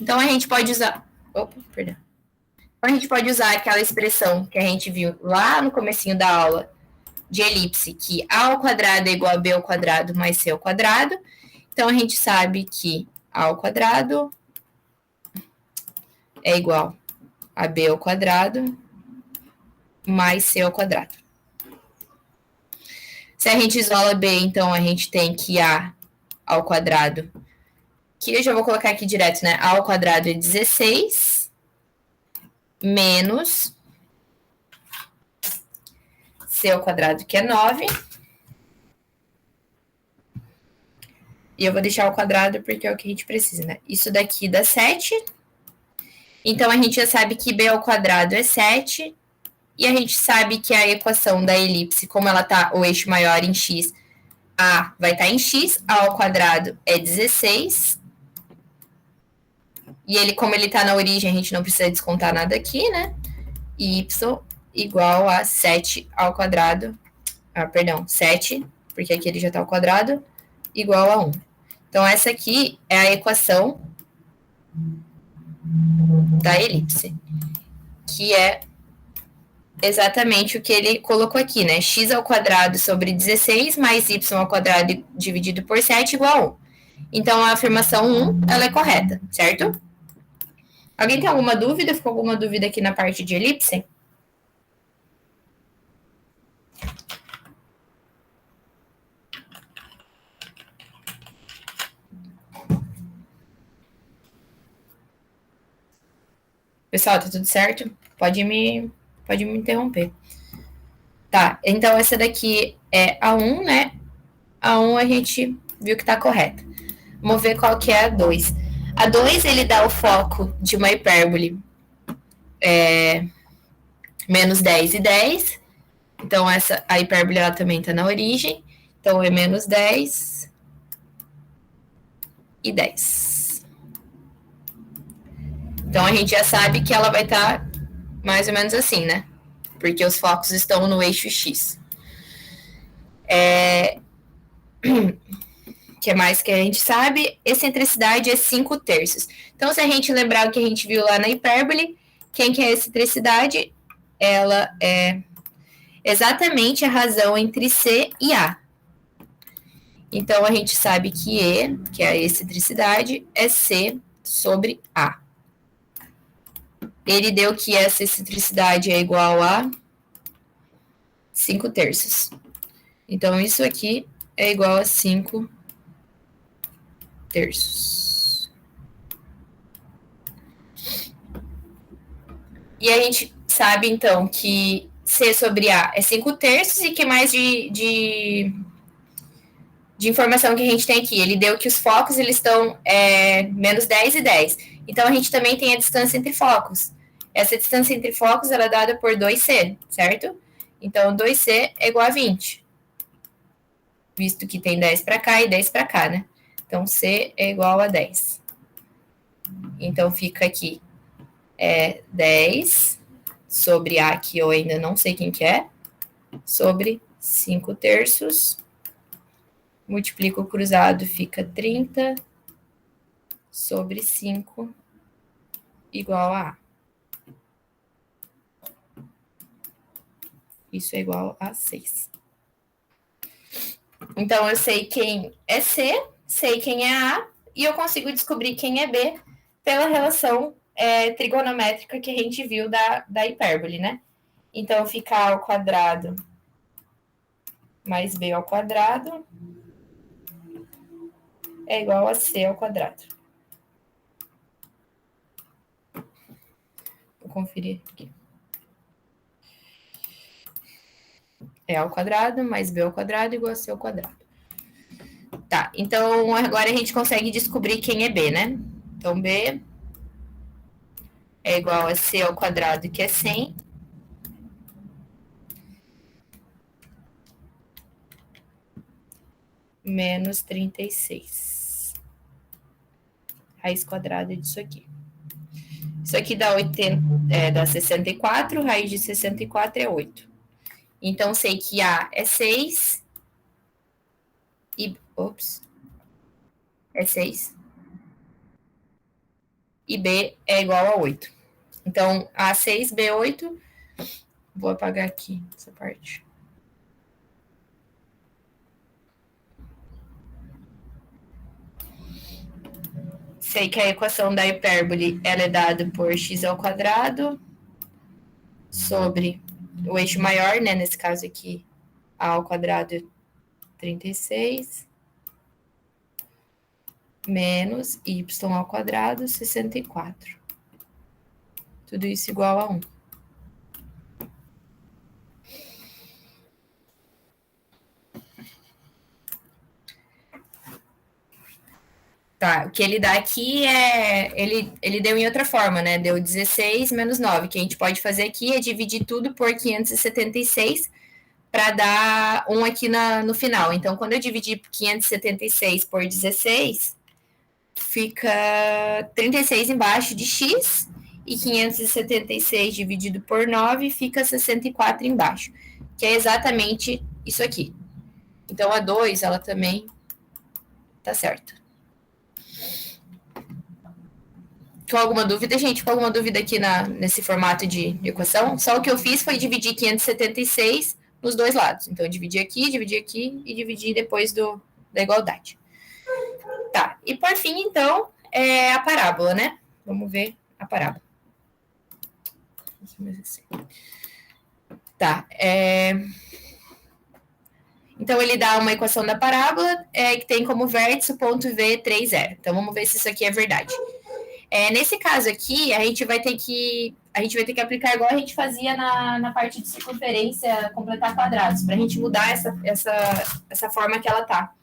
Então, a gente pode usar... Opa, perdão. Então, a gente pode usar aquela expressão que a gente viu lá no comecinho da aula de elipse, que a ao quadrado é igual a b ao quadrado mais c ao quadrado. Então, a gente sabe que a ao quadrado é igual a b ao quadrado mais c ao quadrado. Se a gente isola b, então, a gente tem que a ao quadrado, que eu já vou colocar aqui direto, né? A ao quadrado é 16 menos c ao quadrado, que é 9. E eu vou deixar ao quadrado porque é o que a gente precisa, né? Isso daqui dá 7. Então, a gente já sabe que b ao quadrado é 7. E a gente sabe que a equação da elipse, como ela está o eixo maior em x, a vai estar em x, a ao quadrado é 16. E ele, como ele está na origem, a gente não precisa descontar nada aqui, né? Y igual a 7 ao quadrado. Perdão, 7, porque aqui ele já está ao quadrado, igual a 1. Então, essa aqui é a equação da elipse, que é exatamente o que ele colocou aqui, né? X ao quadrado sobre 16 mais y ao quadrado dividido por 7 igual a 1. Então, a afirmação 1, ela é correta, certo? Alguém tem alguma dúvida? Ficou alguma dúvida aqui na parte de elipse? Pessoal, tá tudo certo? Pode me interromper. Tá, então essa daqui é a 1, né? A 1 a gente viu que tá correta. Vamos ver qual que é a 2. A 2, ele dá o foco de uma hipérbole menos 10 e 10. Então, a hipérbole ela também está na origem. Então, é menos 10 e 10. Então, a gente já sabe que ela vai estar mais ou menos assim, né? Porque os focos estão no eixo X. O que mais que a gente sabe? Excentricidade é 5/3. Então, se a gente lembrar o que a gente viu lá na hipérbole, quem que é a excentricidade? Ela é exatamente a razão entre C e A. Então, a gente sabe que E, que é a excentricidade, é C sobre A. Ele deu que essa excentricidade é igual a 5/3. Então, isso aqui é igual a 5/3. E a gente sabe, então, que C sobre A é 5/3 e que mais de informação que a gente tem aqui? Ele deu que os focos eles estão menos 10 e 10. Então, a gente também tem a distância entre focos. Essa distância entre focos ela é dada por 2C, certo? Então, 2C é igual a 20. Visto que tem 10 para cá e 10 para cá, né? Então, C é igual a 10. Então, fica aqui 10 sobre A, que eu ainda não sei quem que é, sobre 5/3. Multiplico o cruzado, fica 30 sobre 5 igual a A. Isso é igual a 6. Então, eu sei quem é C, sei quem é A, e eu consigo descobrir quem é B pela relação trigonométrica que a gente viu da hipérbole, né? Então, fica A ao quadrado mais B ao quadrado é igual a C ao quadrado. Vou conferir aqui. É A ao quadrado mais B ao quadrado igual a C ao quadrado. Tá, então agora a gente consegue descobrir quem é B, né? Então, B é igual a C ao quadrado, que é 100. Menos 36. Raiz quadrada disso aqui. Isso aqui dá 64, raiz de 64 é 8. Então, sei que A é 6 e... Ops. É 6. e B é igual a 8. Então, A6, B8, vou apagar aqui essa parte. Sei que a equação da hipérbole ela é dada por x ao quadrado sobre o eixo maior, né? Nesse caso aqui, a ao quadrado é 36, menos y ao quadrado, 64. Tudo isso igual a 1. Tá, o que ele dá aqui é... Ele deu em outra forma, né? Deu 16 menos 9. O que a gente pode fazer aqui é dividir tudo por 576 para dar 1 aqui no final. Então, quando eu dividir 576 por 16, fica 36 embaixo de x, e 576 dividido por 9 fica 64 embaixo, que é exatamente isso aqui. Então, a 2, ela também tá certa. Com alguma dúvida, gente? Com alguma dúvida aqui nesse formato de equação? Só o que eu fiz foi dividir 576 nos dois lados. Então, eu dividi aqui e dividi depois da igualdade. Tá, e por fim, então, é a parábola, né? Vamos ver a parábola. Tá, então, ele dá uma equação da parábola que tem como vértice o ponto V 3, 0. Então, vamos ver se isso aqui é verdade. Nesse caso aqui, a gente vai ter que aplicar igual a gente fazia na parte de circunferência, completar quadrados, para a gente mudar essa forma que ela tá.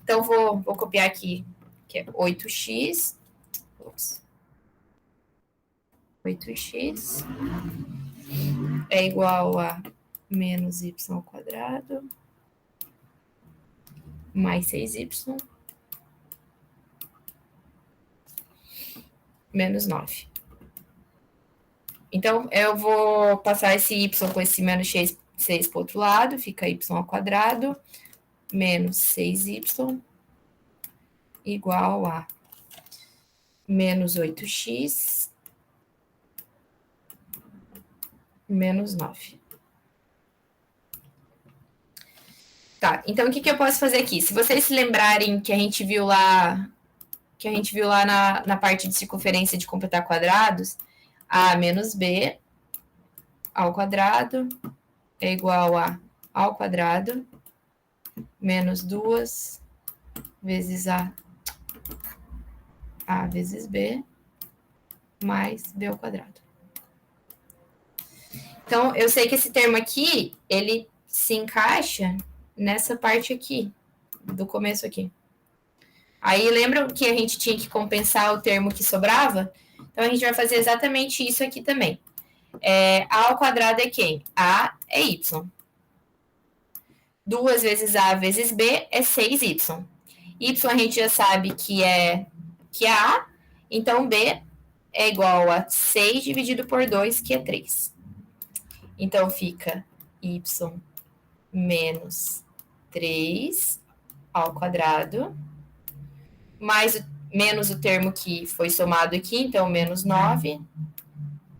Então, vou copiar aqui, que é 8x. 8x é igual a menos y ao quadrado mais 6y menos 9. Então, eu vou passar esse y com esse menos 6 para o outro lado, fica y ao quadrado menos 6y igual a menos 8x menos 9. Tá, então o que eu posso fazer aqui? Se vocês se lembrarem que a gente viu lá na parte de circunferência de completar quadrados, a menos b ao quadrado é igual a ao quadrado menos 2 vezes a vezes b mais b ao quadrado. Então, eu sei que esse termo aqui, ele se encaixa nessa parte aqui, do começo aqui. Aí, lembram que a gente tinha que compensar o termo que sobrava? Então, a gente vai fazer exatamente isso aqui também. A ao quadrado é quem? A é y. 2 vezes a vezes b é 6y. Y a gente já sabe que é a, então b é igual a 6 dividido por 2, que é 3. Então, fica y menos 3 ao quadrado, mais menos o termo que foi somado aqui, então menos 9,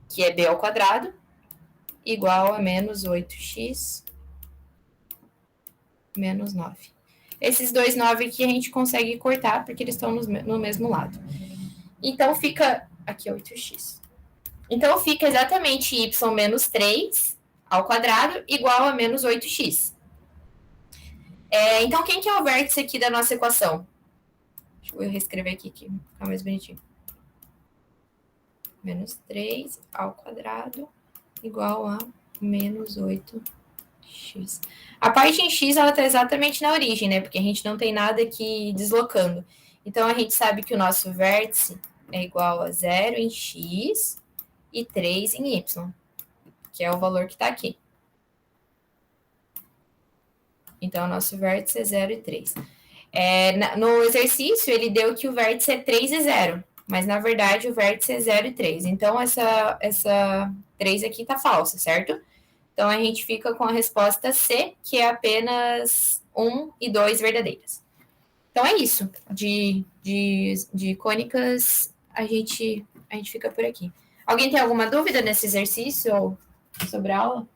que é b ao quadrado, igual a menos 8x menos 9. Esses dois 9 aqui a gente consegue cortar, porque eles estão no mesmo lado. Então, fica... Aqui é 8x. Então, fica exatamente y menos 3 ao quadrado igual a menos 8x. Então, quem que é o vértice aqui da nossa equação? Deixa eu reescrever aqui, que fica mais bonitinho. Menos 3 ao quadrado igual a menos 8x. A parte em x, ela está exatamente na origem, né? Porque a gente não tem nada aqui deslocando. Então, a gente sabe que o nosso vértice é igual a 0 em x e 3 em y, que é o valor que está aqui. Então, o nosso vértice é 0 e 3. No exercício, ele deu que o vértice é 3 e 0, mas, na verdade, o vértice é 0 e 3. Então, essa 3 aqui está falsa, certo? Então, a gente fica com a resposta C, que é apenas 1 e 2 verdadeiras. Então, é isso. De cônicas, a gente a gente fica por aqui. Alguém tem alguma dúvida nesse exercício ou sobre a aula?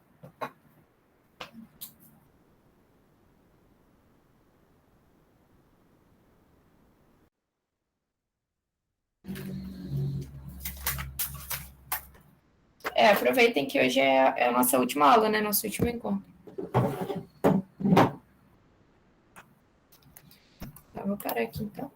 Aproveitem que hoje é a nossa última aula, né? Nosso último encontro. Eu vou parar aqui, então.